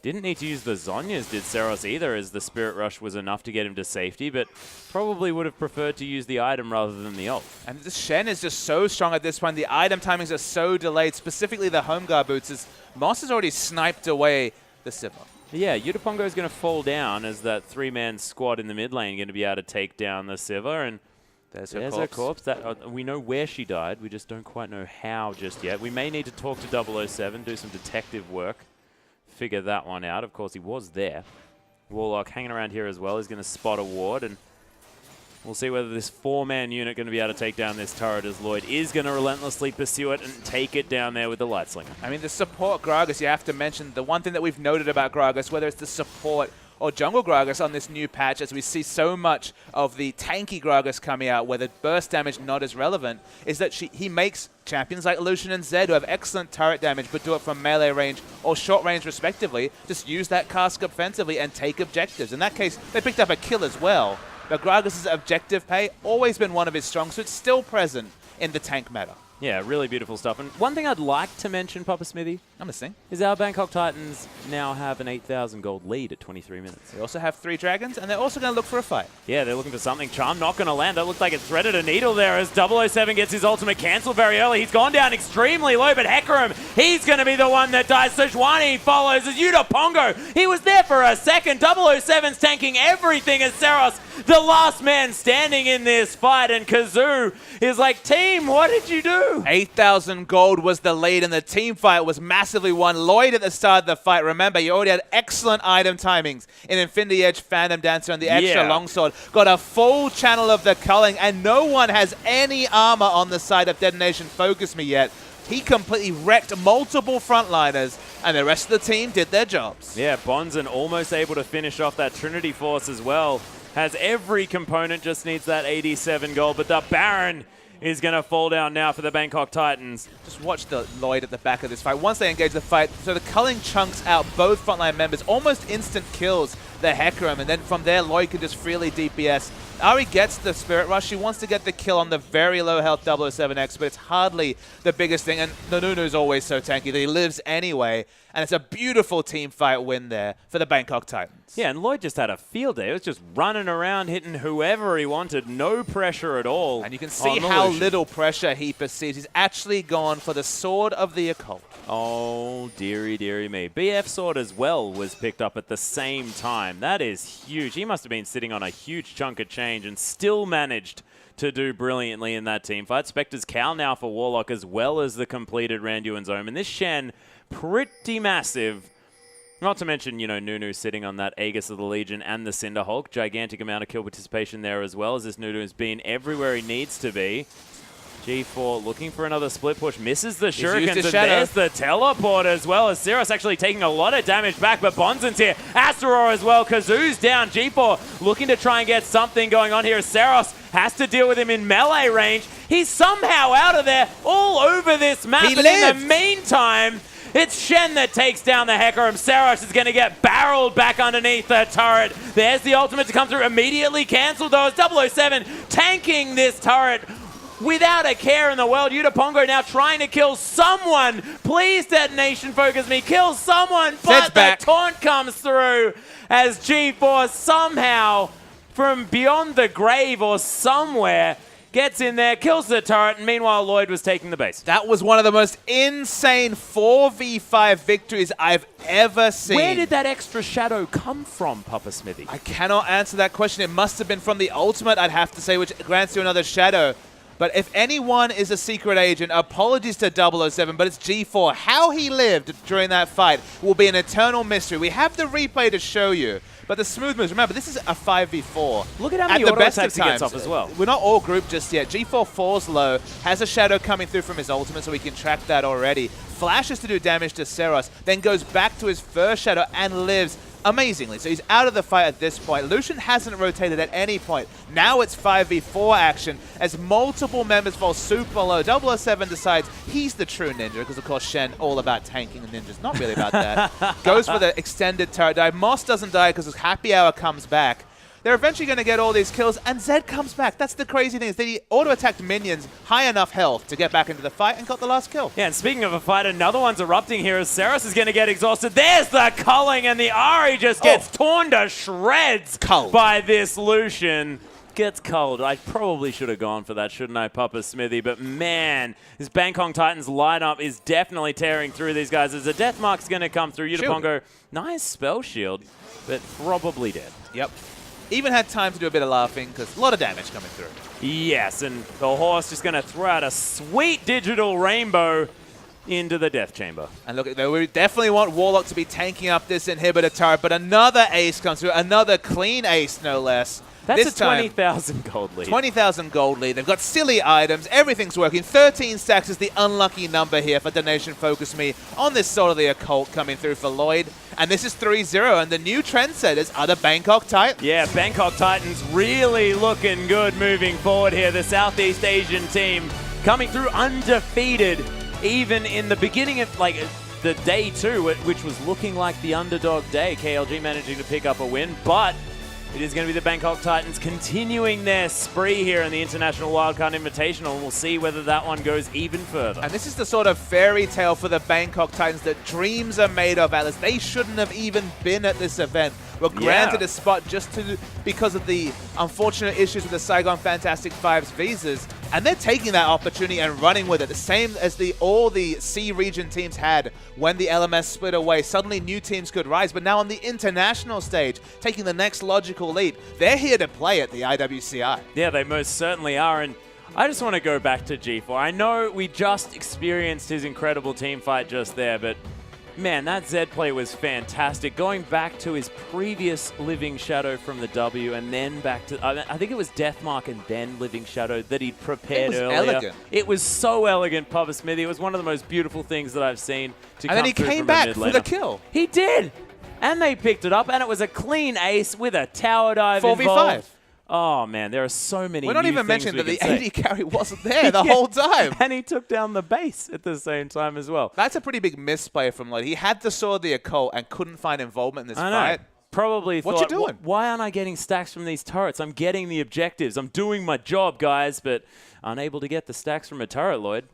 Didn't need to use the Zonyas, did Ceros either, as the Spirit Rush was enough to get him to safety, but probably would have preferred to use the item rather than the ult. And this Shen is just so strong at this point. The item timings are so delayed, specifically the home guard boots, as Moss has already sniped away the Sivir. Yeah, Yutapongo is going to fall down as that 3-man squad in the mid lane going to be able to take down the Sivir, and there's her corpse. That, we know where she died, we just don't quite know how just yet. We may need to talk to 007, do some detective work, figure that one out. Of course, he was there. Warlock hanging around here as well. He's going to spot a ward, and we'll see whether this 4-man unit going to be able to take down this turret, as Lloyd is going to relentlessly pursue it and take it down there with the Light Slinger. I mean, the support Gragas, you have to mention, the one thing that we've noted about Gragas, whether it's the support or jungle Gragas on this new patch, as we see so much of the tanky Gragas coming out where the burst damage not as relevant, is that he makes champions like Lucian and Zed, who have excellent turret damage but do it from melee range or short range respectively, just use that cask offensively and take objectives. In that case, they picked up a kill as well. But Gragas' objective pay always been one of his strong suits, still present in the tank meta. Yeah, really beautiful stuff. And one thing I'd like to mention, Papa Smithy, I'm listening. is our Bangkok Titans now have an 8,000 gold lead at 23 minutes. They also have 3 dragons, and they're also going to look for a fight. Yeah, they're looking for something. Charm not going to land. That looked like it threaded a needle there as 007 gets his ultimate cancelled very early. He's gone down extremely low, but Hecarim, he's going to be the one that dies. Sejuani follows as Yutaproid. He was there for a second. 007's tanking everything as Ceros, the last man standing in this fight, and Kazu is like, team, what did you do? 8,000 gold was the lead, and the team fight was massively won. Lloyd at the start of the fight, remember, you already had excellent item timings in Infinity Edge, Phantom Dancer, and the extra longsword. Got a full channel of the culling, and no one has any armor on the side of Detonation FocusMe yet. He completely wrecked multiple frontliners, and the rest of the team did their jobs. Yeah, BonziN almost able to finish off that Trinity Force as well. Has every component, just needs that 87 gold, but the Baron is going to fall down now for the Bangkok Titans. Just watch the Lloyd at the back of this fight. Once they engage the fight, so the culling chunks out both frontline members, almost instant kills the Hecarim, and then from there, Lloyd can just freely DPS. Ari gets the Spirit Rush. She wants to get the kill on the very low health 007X, but it's hardly the biggest thing, and the Nunu's always so tanky that he lives anyway, and it's a beautiful team fight win there for the Bangkok Titans. Yeah, and Lloyd just had a field day. He was just running around, hitting whoever he wanted. No pressure at all. And you can see how little pressure he perceives. He's actually gone for the Sword of the Occult. Oh, dearie, dearie me. BF Sword as well was picked up at the same time. That is huge. He must have been sitting on a huge chunk of change and still managed to do brilliantly in that team fight. Spectre's Cowl now for Warlock as well as the completed Randuin's Omen. And this Shen, pretty massive. Not to mention, you know, Nunu sitting on that Aegis of the Legion and the Cinder Hulk. Gigantic amount of kill participation there as well, as this Nunu has been everywhere he needs to be. G4 looking for another split push. Misses the shurikens, and there's the teleport as well, as Ceros actually taking a lot of damage back, but BonziN's here. Astarore as well. Kazu's down. G4 looking to try and get something going on here. Ceros has to deal with him in melee range. He's somehow out of there all over this map. He lived. In the meantime, it's Shen that takes down the Hecarim. Ceros is going to get barreled back underneath the turret. There's the ultimate to come through. Immediately cancelled though. As 007 tanking this turret without a care in the world. Yutaproid now trying to kill someone. Please, Detonation FocusMe, kill someone. But the taunt comes through as G4 somehow from beyond the grave or somewhere gets in there, kills the turret, and meanwhile Lloyd was taking the base. That was one of the most insane 4v5 victories I've ever seen. Where did that extra shadow come from, Papa Smithy? I cannot answer that question. It must have been from the ultimate, I'd have to say, which grants you another shadow. But if anyone is a secret agent, apologies to 007, but it's G4. How he lived during that fight will be an eternal mystery. We have the replay to show you. But the smooth moves, remember, this is a 5v4. Look at how many auto attacks he gets off as well. We're not all grouped just yet. G4 falls low, has a shadow coming through from his ultimate, so we can track that already. Flashes to do damage to Ceros, then goes back to his first shadow and lives amazingly. So he's out of the fight at this point. Lucian hasn't rotated at any point. Now it's 5v4 action as multiple members fall super low. 007 decides he's the true ninja because, of course, Shen all about tanking and ninjas. Not really about that. Goes for the extended turret dive. Moss doesn't die because his happy hour comes back. They're eventually going to get all these kills, and Zed comes back. That's the crazy thing, is that he auto-attacked minions high enough health to get back into the fight and got the last kill. Yeah, and speaking of a fight, another one's erupting here as Ceros is going to get exhausted. There's the culling, and the Ari just gets torn to shreds by this Lucian. Gets cold. I probably should have gone for that, shouldn't I, Papa Smithy? But man, this Bangkok Titans lineup is definitely tearing through these guys. As a death mark's going to come through. Yutaproid, nice spell shield, but probably dead. Yep. Even had time to do a bit of laughing because a lot of damage coming through. Yes, and the horse just going to throw out a sweet digital rainbow into the death chamber. And look, we definitely want Warlock to be tanking up this inhibitor turret, but another ace comes through, another clean ace, no less. That's a 20,000 gold lead. 20,000 gold lead. They've got silly items. Everything's working. 13 stacks is the unlucky number here for Detonation FocusMe on this Sword of the Occult coming through for Lloyd. And this is 3-0, and the new trendsetters are the Bangkok Titans. Yeah, Bangkok Titans really looking good moving forward here. The Southeast Asian team coming through undefeated, even in the beginning of the day two, which was looking like the underdog day. KLG managing to pick up a win, but It is going to be the Bangkok Titans continuing their spree here in the International Wildcard Invitational, and we'll see whether that one goes even further. And this is the sort of fairy tale for the Bangkok Titans that dreams are made of, Alice. They shouldn't have even been at this event. Were granted a spot just because of the unfortunate issues with the Saigon Fantastic Five's visas, and they're taking that opportunity and running with it, the same as all the C region teams had when the LMS split away. Suddenly new teams could rise, but now on the international stage, taking the next logical leap, they're here to play at the IWCI. Yeah, they most certainly are, and I just want to go back to G4. I know we just experienced his incredible team fight just there, but man, that Zed play was fantastic. Going back to his previous Living Shadow from the W and then back to, I think it was Deathmark and then Living Shadow that he'd prepared earlier. It was elegant. It was so elegant, Papa Smithy. It was one of the most beautiful things that I've seen to come through from a mid laner. And then he came back for the kill. He did. And they picked it up, and it was a clean ace with a tower dive 4v5. Involved. Oh, man, there are so many We're not even mentioning that the AD carry wasn't there the whole time. And he took down the base at the same time as well. That's a pretty big misplay from Lloyd. He had the Sword of the Occult and couldn't find involvement in this fight. Probably what thought, you doing? Why aren't I getting stacks from these turrets? I'm getting the objectives. I'm doing my job, guys, but unable to get the stacks from a turret, Lloyd.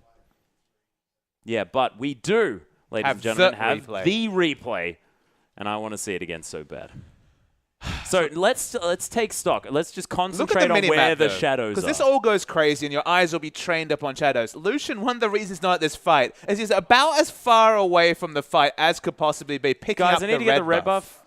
Yeah, but we do, ladies and gentlemen, have the replay. And I want to see it again so bad. So let's take stock. Let's just concentrate on where the shadows are. Because this all goes crazy and your eyes will be trained up on shadows. Lucian, one of the reasons not at this fight is he's about as far away from the fight as could possibly be, picking up the red buff. Guys, I need to get the red buff.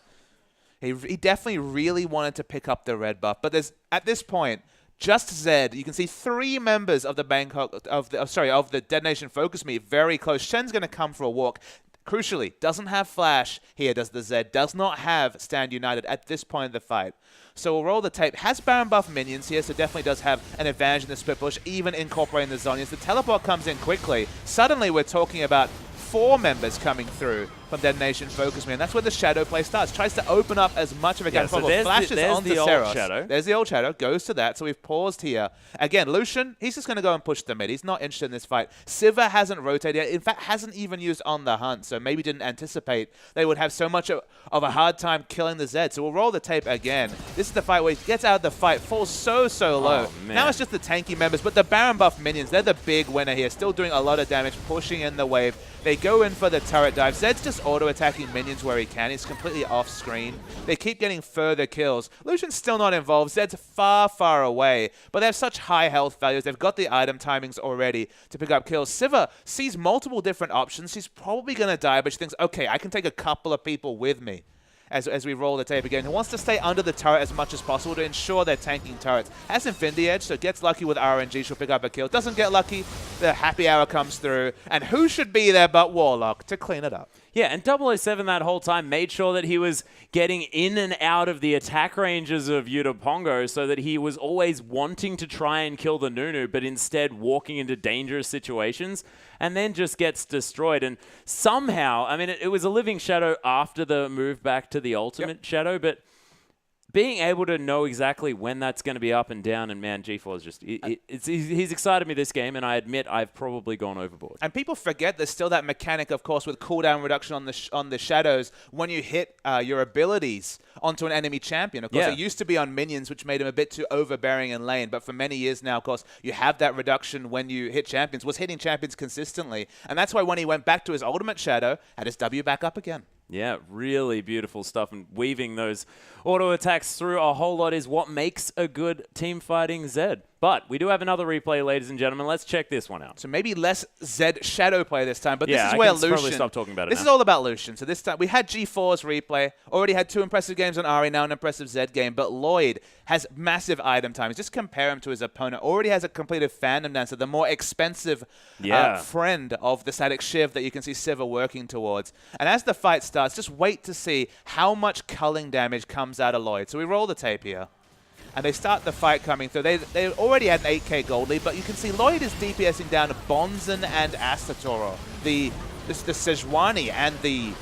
He definitely really wanted to pick up the red buff. But there's, at this point, just Zed. You can see 3 members of the the DetonatioN FocusMe very close. Shen's going to come for a walk. Crucially, doesn't have Flash here, does the Zed. Does not have Stand United at this point of the fight. So we'll roll the tape. Has Baron buff minions here, so definitely does have an advantage in the split push, even incorporating the Zhonya's. The teleport comes in quickly. Suddenly we're talking about 4 members coming through from DetonatioN FocusMe, and that's where the shadow play starts. Tries to open up as much of a gap as possible. Flashes onto Ceros. There's the old shadow. Goes to that, so we've paused here. Again, Lucian, he's just going to go and push the mid. He's not interested in this fight. Sivir hasn't rotated yet. In fact, hasn't even used On the Hunt, so maybe didn't anticipate they would have so much of a hard time killing the Zed. So we'll roll the tape again. This is the fight where he gets out of the fight, falls so low. Now it's just the tanky members, but the Baron buff minions, they're the big winner here. Still doing a lot of damage, pushing in the wave. They go in for the turret dive. Zed's just auto-attacking minions where he can. He's completely off-screen. They keep getting further kills. Lucian's still not involved. Zed's far away. But they have such high health values. They've got the item timings already to pick up kills. Sivir sees multiple different options. She's probably going to die, but she thinks, okay, I can take a couple of people with me. As we roll the tape again, who wants to stay under the turret as much as possible to ensure they're tanking turrets. Has Infinity Edge, so gets lucky with RNG, she'll pick up a kill. Doesn't get lucky, the happy hour comes through. And who should be there but Warlock to clean it up? Yeah, and 007 that whole time made sure that he was getting in and out of the attack ranges of Yutapongo so that he was always wanting to try and kill the Nunu, but instead walking into dangerous situations and then just gets destroyed. And somehow, I mean, it was a Living Shadow after the move back to the Ultimate Shadow, but being able to know exactly when that's going to be up and down, and man, G4 is just, he's excited me this game, and I admit I've probably gone overboard. And people forget there's still that mechanic, of course, with cooldown reduction on the shadows when you hit your abilities onto an enemy champion. Of course, it used to be on minions, which made him a bit too overbearing in lane, but for many years now, of course, you have that reduction when you hit champions, was hitting champions consistently, and that's why when he went back to his ultimate shadow, had his W back up again. Yeah, really beautiful stuff, and weaving those auto attacks through a whole lot is what makes a good team fighting Zed. But we do have another replay, ladies and gentlemen. Let's check this one out. So maybe less Zed shadow play this time, but this is where Lucian... probably stop talking about it This is all about Lucian. So this time, we had G4's replay, already had 2 impressive games on Ahri, now an impressive Zed game, but Lloyd has massive item times. Just compare him to his opponent. Already has a completed Phantom Dancer, the more expensive friend of the static Shiv that you can see Sivir working towards. And as the fight starts, just wait to see how much culling damage comes out of Lloyd. So we roll the tape here. And they start the fight coming through. They already had an 8k gold lead, but you can see Lloyd is DPSing down to BonziN and Astarore, the Sejuani and the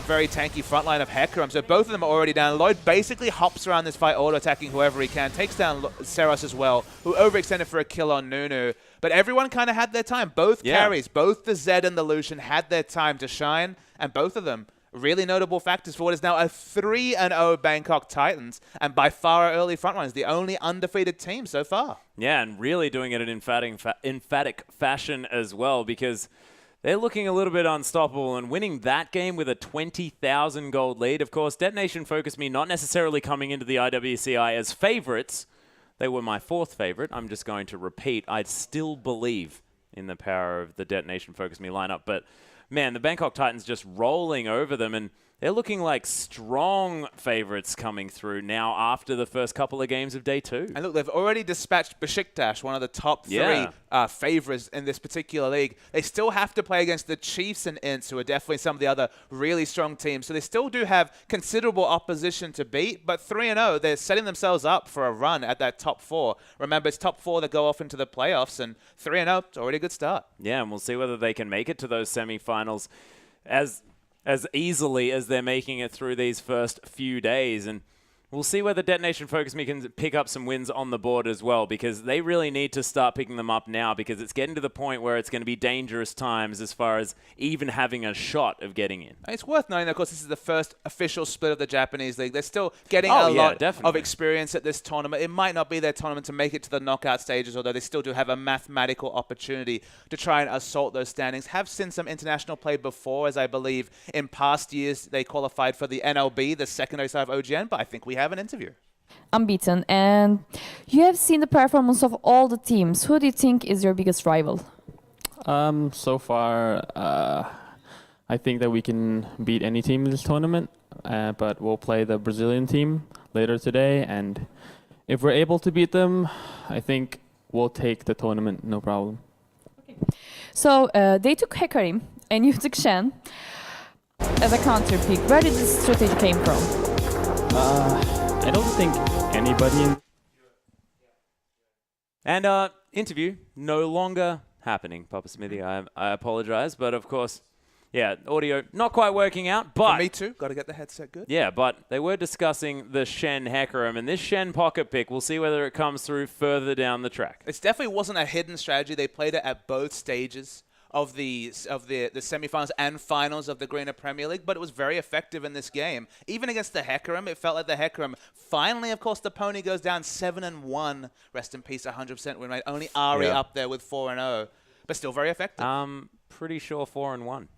very tanky front line of Hecarim. So both of them are already down. Lloyd basically hops around this fight, auto-attacking whoever he can, takes down Ceros as well, who overextended for a kill on Nunu. But everyone kind of had their time. Both carries, both the Zed and the Lucian had their time to shine, and both of them really notable factors for what is now a 3-0 Bangkok Titans, and by far our early frontrunners, the only undefeated team so far. Yeah, and really doing it in emphatic fashion as well, because they're looking a little bit unstoppable and winning that game with a 20,000 gold lead. Of course, DetonatioN FocusMe not necessarily coming into the IWCI as favorites. They were my 4th favorite. I'm just going to repeat. I still believe in the power of the DetonatioN FocusMe lineup. But, man, the Bangkok Titans just rolling over them, and they're looking like strong favorites coming through now after the first couple of games of day 2. And look, they've already dispatched Besiktas, one of the top 3 favorites in this particular league. They still have to play against the Chiefs and Ints, who are definitely some of the other really strong teams. So they still do have considerable opposition to beat, but 3-0, they're setting themselves up for a run at that top 4. Remember, it's top 4 that go off into the playoffs, and 3-0, it's already a good start. Yeah, and we'll see whether they can make it to those semifinals as easily as they're making it through these first few days. And we'll see whether DetonatioN FocusMe can pick up some wins on the board as well, because they really need to start picking them up now, because it's getting to the point where it's going to be dangerous times as far as even having a shot of getting in. It's worth noting, of course, this is the first official split of the Japanese league. They're still getting a lot of experience at this tournament. It might not be their tournament to make it to the knockout stages, although they still do have a mathematical opportunity to try and assault those standings. Have seen some international play before, as I believe in past years they qualified for the NLB, the secondary side of OGN, but I think we have an interview. Unbeaten, and you have seen the performance of all the teams. Who do you think is your biggest rival? So far, I think that we can beat any team in this tournament, but we'll play the Brazilian team later today, and if we're able to beat them, I think we'll take the tournament, no problem. Okay. So they took Hecarim, and you took Shen as a counter pick. Where did this strategy came from? I don't think anybody... And interview no longer happening, Papa Smithy. I apologize, but of course, yeah, audio not quite working out, but... For me too, got to get the headset good. Yeah, but they were discussing the Shen Hecarim, and this Shen pocket pick, we'll see whether it comes through further down the track. It definitely wasn't a hidden strategy. They played it at both stages of the semifinals and finals of the Greener Premier League, but it was very effective in this game. Even against the Hecarim, it felt like the Hecarim finally, of course, the pony goes down 7-1. Rest in peace, 100% win rate. Only Ari up there with 4-0, but still very effective. Pretty sure 4-1.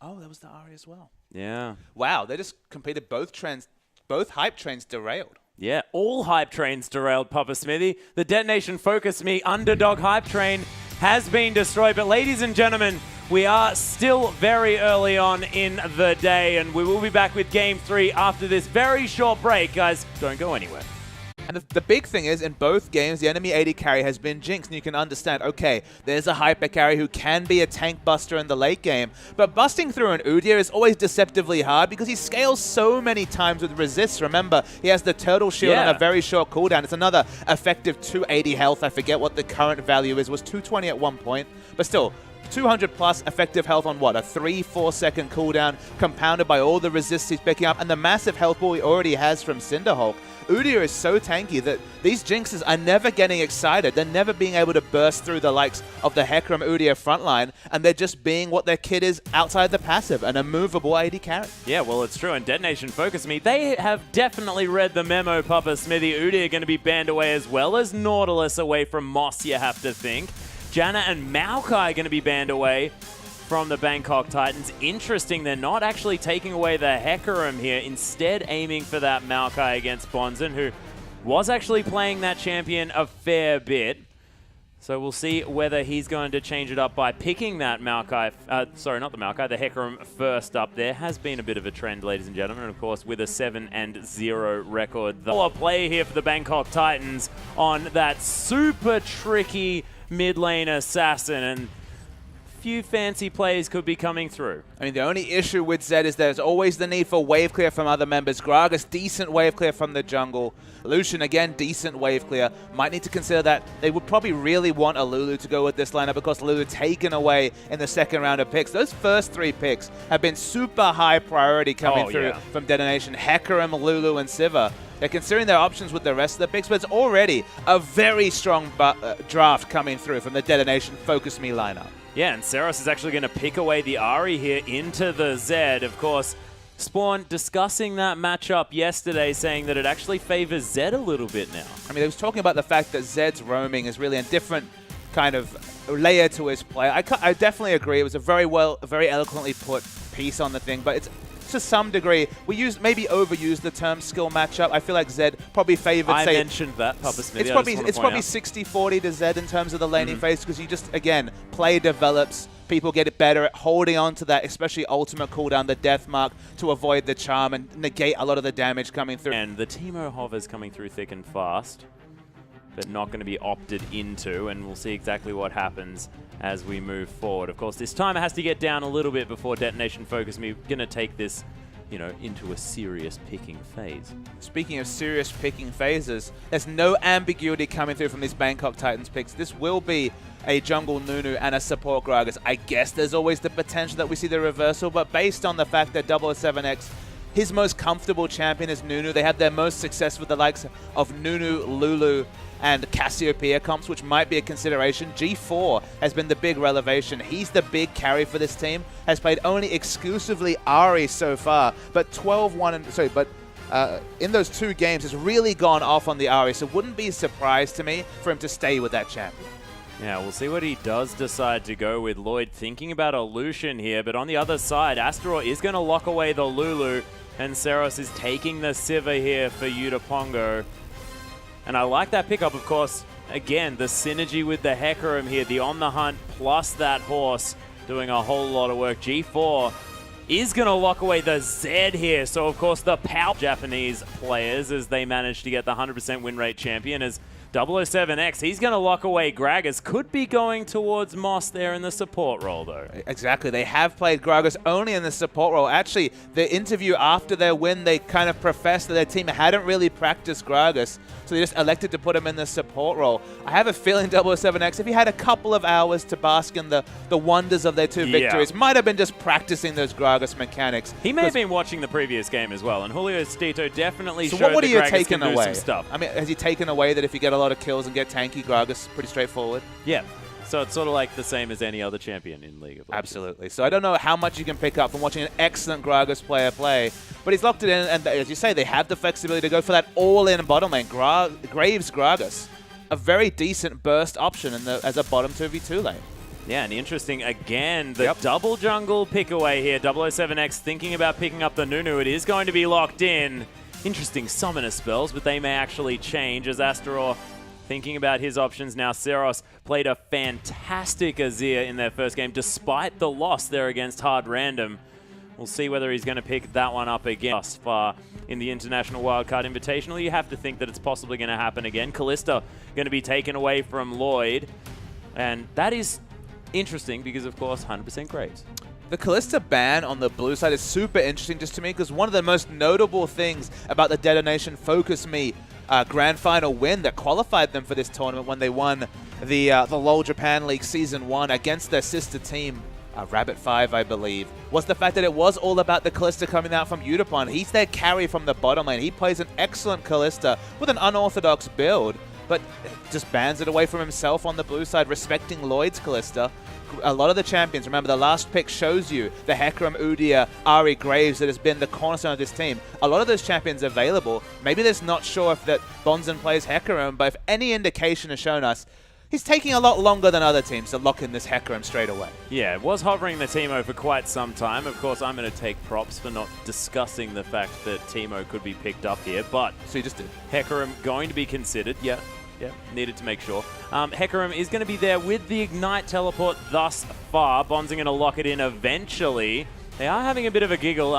Oh, that was the Ari as well. Yeah. Wow, they just completed both trends. Both hype trains derailed. Yeah, all hype trains derailed, Papa Smithy. The DetonatioN FocusMe underdog hype train has been destroyed. But ladies and gentlemen, we are still very early on in the day, and we will be back with Game 3 after this very short break. Guys, don't go anywhere. And the big thing is, in both games, the enemy AD carry has been jinxed, and you can understand, okay, there's a hyper carry who can be a tank buster in the late game, but busting through an Udyr is always deceptively hard because he scales so many times with resists. Remember, he has the turtle shield on a very short cooldown. It's another effective 280 health. I forget what the current value is. It was 220 at one point, but still, 200 plus effective health on what? A 3-4 second cooldown, compounded by all the resists he's picking up, and the massive health ball he already has from Cinderhulk. Udyr is so tanky that these Jinxes are never getting excited. They're never being able to burst through the likes of the Hecarim Udyr frontline, and they're just being what their kit is outside the passive, an immovable AD carry. Yeah, well, it's true. And DetonatioN FocusMe, they have definitely read the memo, Papa Smithy. Udyr going to be banned away, as well as Nautilus away from Moss, you have to think. Janna and Maokai going to be banned away from the Bangkok Titans. Interesting, they're not actually taking away the Hecarim here, instead aiming for that Maokai against BonziN, who was actually playing that champion a fair bit. So we'll see whether he's going to change it up by picking that Maokai, sorry, not the Maokai, the Hecarim first up. There has been a bit of a trend, ladies and gentlemen, and of course with a 7-0 record. The play here for the Bangkok Titans on that super tricky mid lane assassin, and few fancy plays could be coming through. I mean, the only issue with Zed is there's always the need for wave clear from other members. Gragas, decent wave clear from the jungle. Lucian, again, decent wave clear. Might need to consider that they would probably really want a Lulu to go with this lineup because Lulu taken away in the second round of picks. Those first three picks have been super high priority coming through from Detonation. Hecarim, Lulu, and Sivir. They're considering their options with the rest of the picks, but it's already a very strong draft coming through from the DetonatioN FocusMe lineup. Yeah, and Ceros is actually going to pick away the Ahri here into the Zed. Of course, Spawn discussing that matchup yesterday, saying that it actually favors Zed a little bit now. I mean, he was talking about the fact that Zed's roaming is really a different kind of layer to his play. I definitely agree. It was a very eloquently put piece on the thing, but it's to some degree, we maybe overused the term skill matchup. I feel like Zed probably favored. I mentioned that, Papa Smith. It's probably 60-40 to Zed in terms of the laning phase, because you just, again, play develops. People get it better at holding on to that, especially ultimate cooldown, the death mark, to avoid the charm and negate a lot of the damage coming through. And the Teemo hover's coming through thick and fast, but not going to be opted into, and we'll see exactly what happens as we move forward. Of course, this timer has to get down a little bit before Detonation FocusMe going to take this, into a serious picking phase. Speaking of serious picking phases, there's no ambiguity coming through from these Bangkok Titans picks. This will be a jungle Nunu and a support Gragas. I guess there's always the potential that we see the reversal, but based on the fact that 007X, his most comfortable champion is Nunu. They had their most success with the likes of Nunu, Lulu, and Cassiopeia comps, which might be a consideration. G4 has been the big revelation. He's the big carry for this team. Has played only exclusively Ahri so far, but 12-1 and in those 2 games has really gone off on the Ahri. So wouldn't be a surprise to me for him to stay with that champion. Yeah, we'll see what he does decide to go with. Lloyd thinking about a Lucian here, but on the other side, Astarore is going to lock away the Lulu, and Ceros is taking the Sivir here for Yutapongo. And I like that pickup, of course. Again, the synergy with the Hecarim here, the on the hunt plus that horse doing a whole lot of work. G4 is going to lock away the Zed here. So, of course, the Japanese players as they manage to get the 100% win rate champion as 007X, he's going to lock away Gragas. Could be going towards Moss there in the support role, though. Exactly. They have played Gragas only in the support role. Actually, the interview after their win, they kind of professed that their team hadn't really practiced Gragas, so they just elected to put him in the support role. I have a feeling 007X, if he had a couple of hours to bask in the wonders of their 2 victories, might have been just practicing those Gragas mechanics. He may have been watching the previous game as well, and Julio Stito definitely showed what are that you Gragas taking can do away? some stuff. I mean, has he taken away that if you get a lot of kills and get tanky, Gragas pretty straightforward? Yeah. So it's sort of like the same as any other champion in League of Legends. Absolutely. So I don't know how much you can pick up from watching an excellent Gragas player play, but he's locked it in, and as you say, they have the flexibility to go for that all-in bottom lane. Graves Gragas, a very decent burst option as a bottom 2v2 lane. Yeah, and interesting, again, the double jungle pick away here. 007X thinking about picking up the Nunu. It is going to be locked in. Interesting summoner spells, but they may actually change as Astarore thinking about his options now. Ceros played a fantastic Azir in their first game, despite the loss there against Hard Random. We'll see whether he's going to pick that one up again. Thus far in the International Wildcard Invitational, you have to think that it's possibly going to happen again. Kalista going to be taken away from Lloyd, and that is interesting because, of course, 100% Graves. The Kalista ban on the blue side is super interesting just to me, because one of the most notable things about the DetonatioN FocusMe Grand Final win that qualified them for this tournament when they won the LoL Japan League Season 1 against their sister team, Rabbit 5, I believe, was the fact that it was all about the Kalista coming out from Udyr. He's their carry from the bottom lane. He plays an excellent Kalista with an unorthodox build, but just bans it away from himself on the blue side, respecting Lloyd's Kalista. A lot of the champions, remember the last pick shows you the Hecarim, Udyr, Ahri, Graves that has been the cornerstone of this team. A lot of those champions available. Maybe they're not sure if that BonziN plays Hecarim, but if any indication has shown us, he's taking a lot longer than other teams to lock in this Hecarim straight away. Yeah, it was hovering the Teemo for quite some time. Of course, I'm going to take props for not discussing the fact that Teemo could be picked up here, but So you just did. Hecarim going to be considered, yeah, needed to make sure. Hecarim is going to be there with the Ignite teleport thus far. BonziN going to lock it in eventually. They are having a bit of a giggle.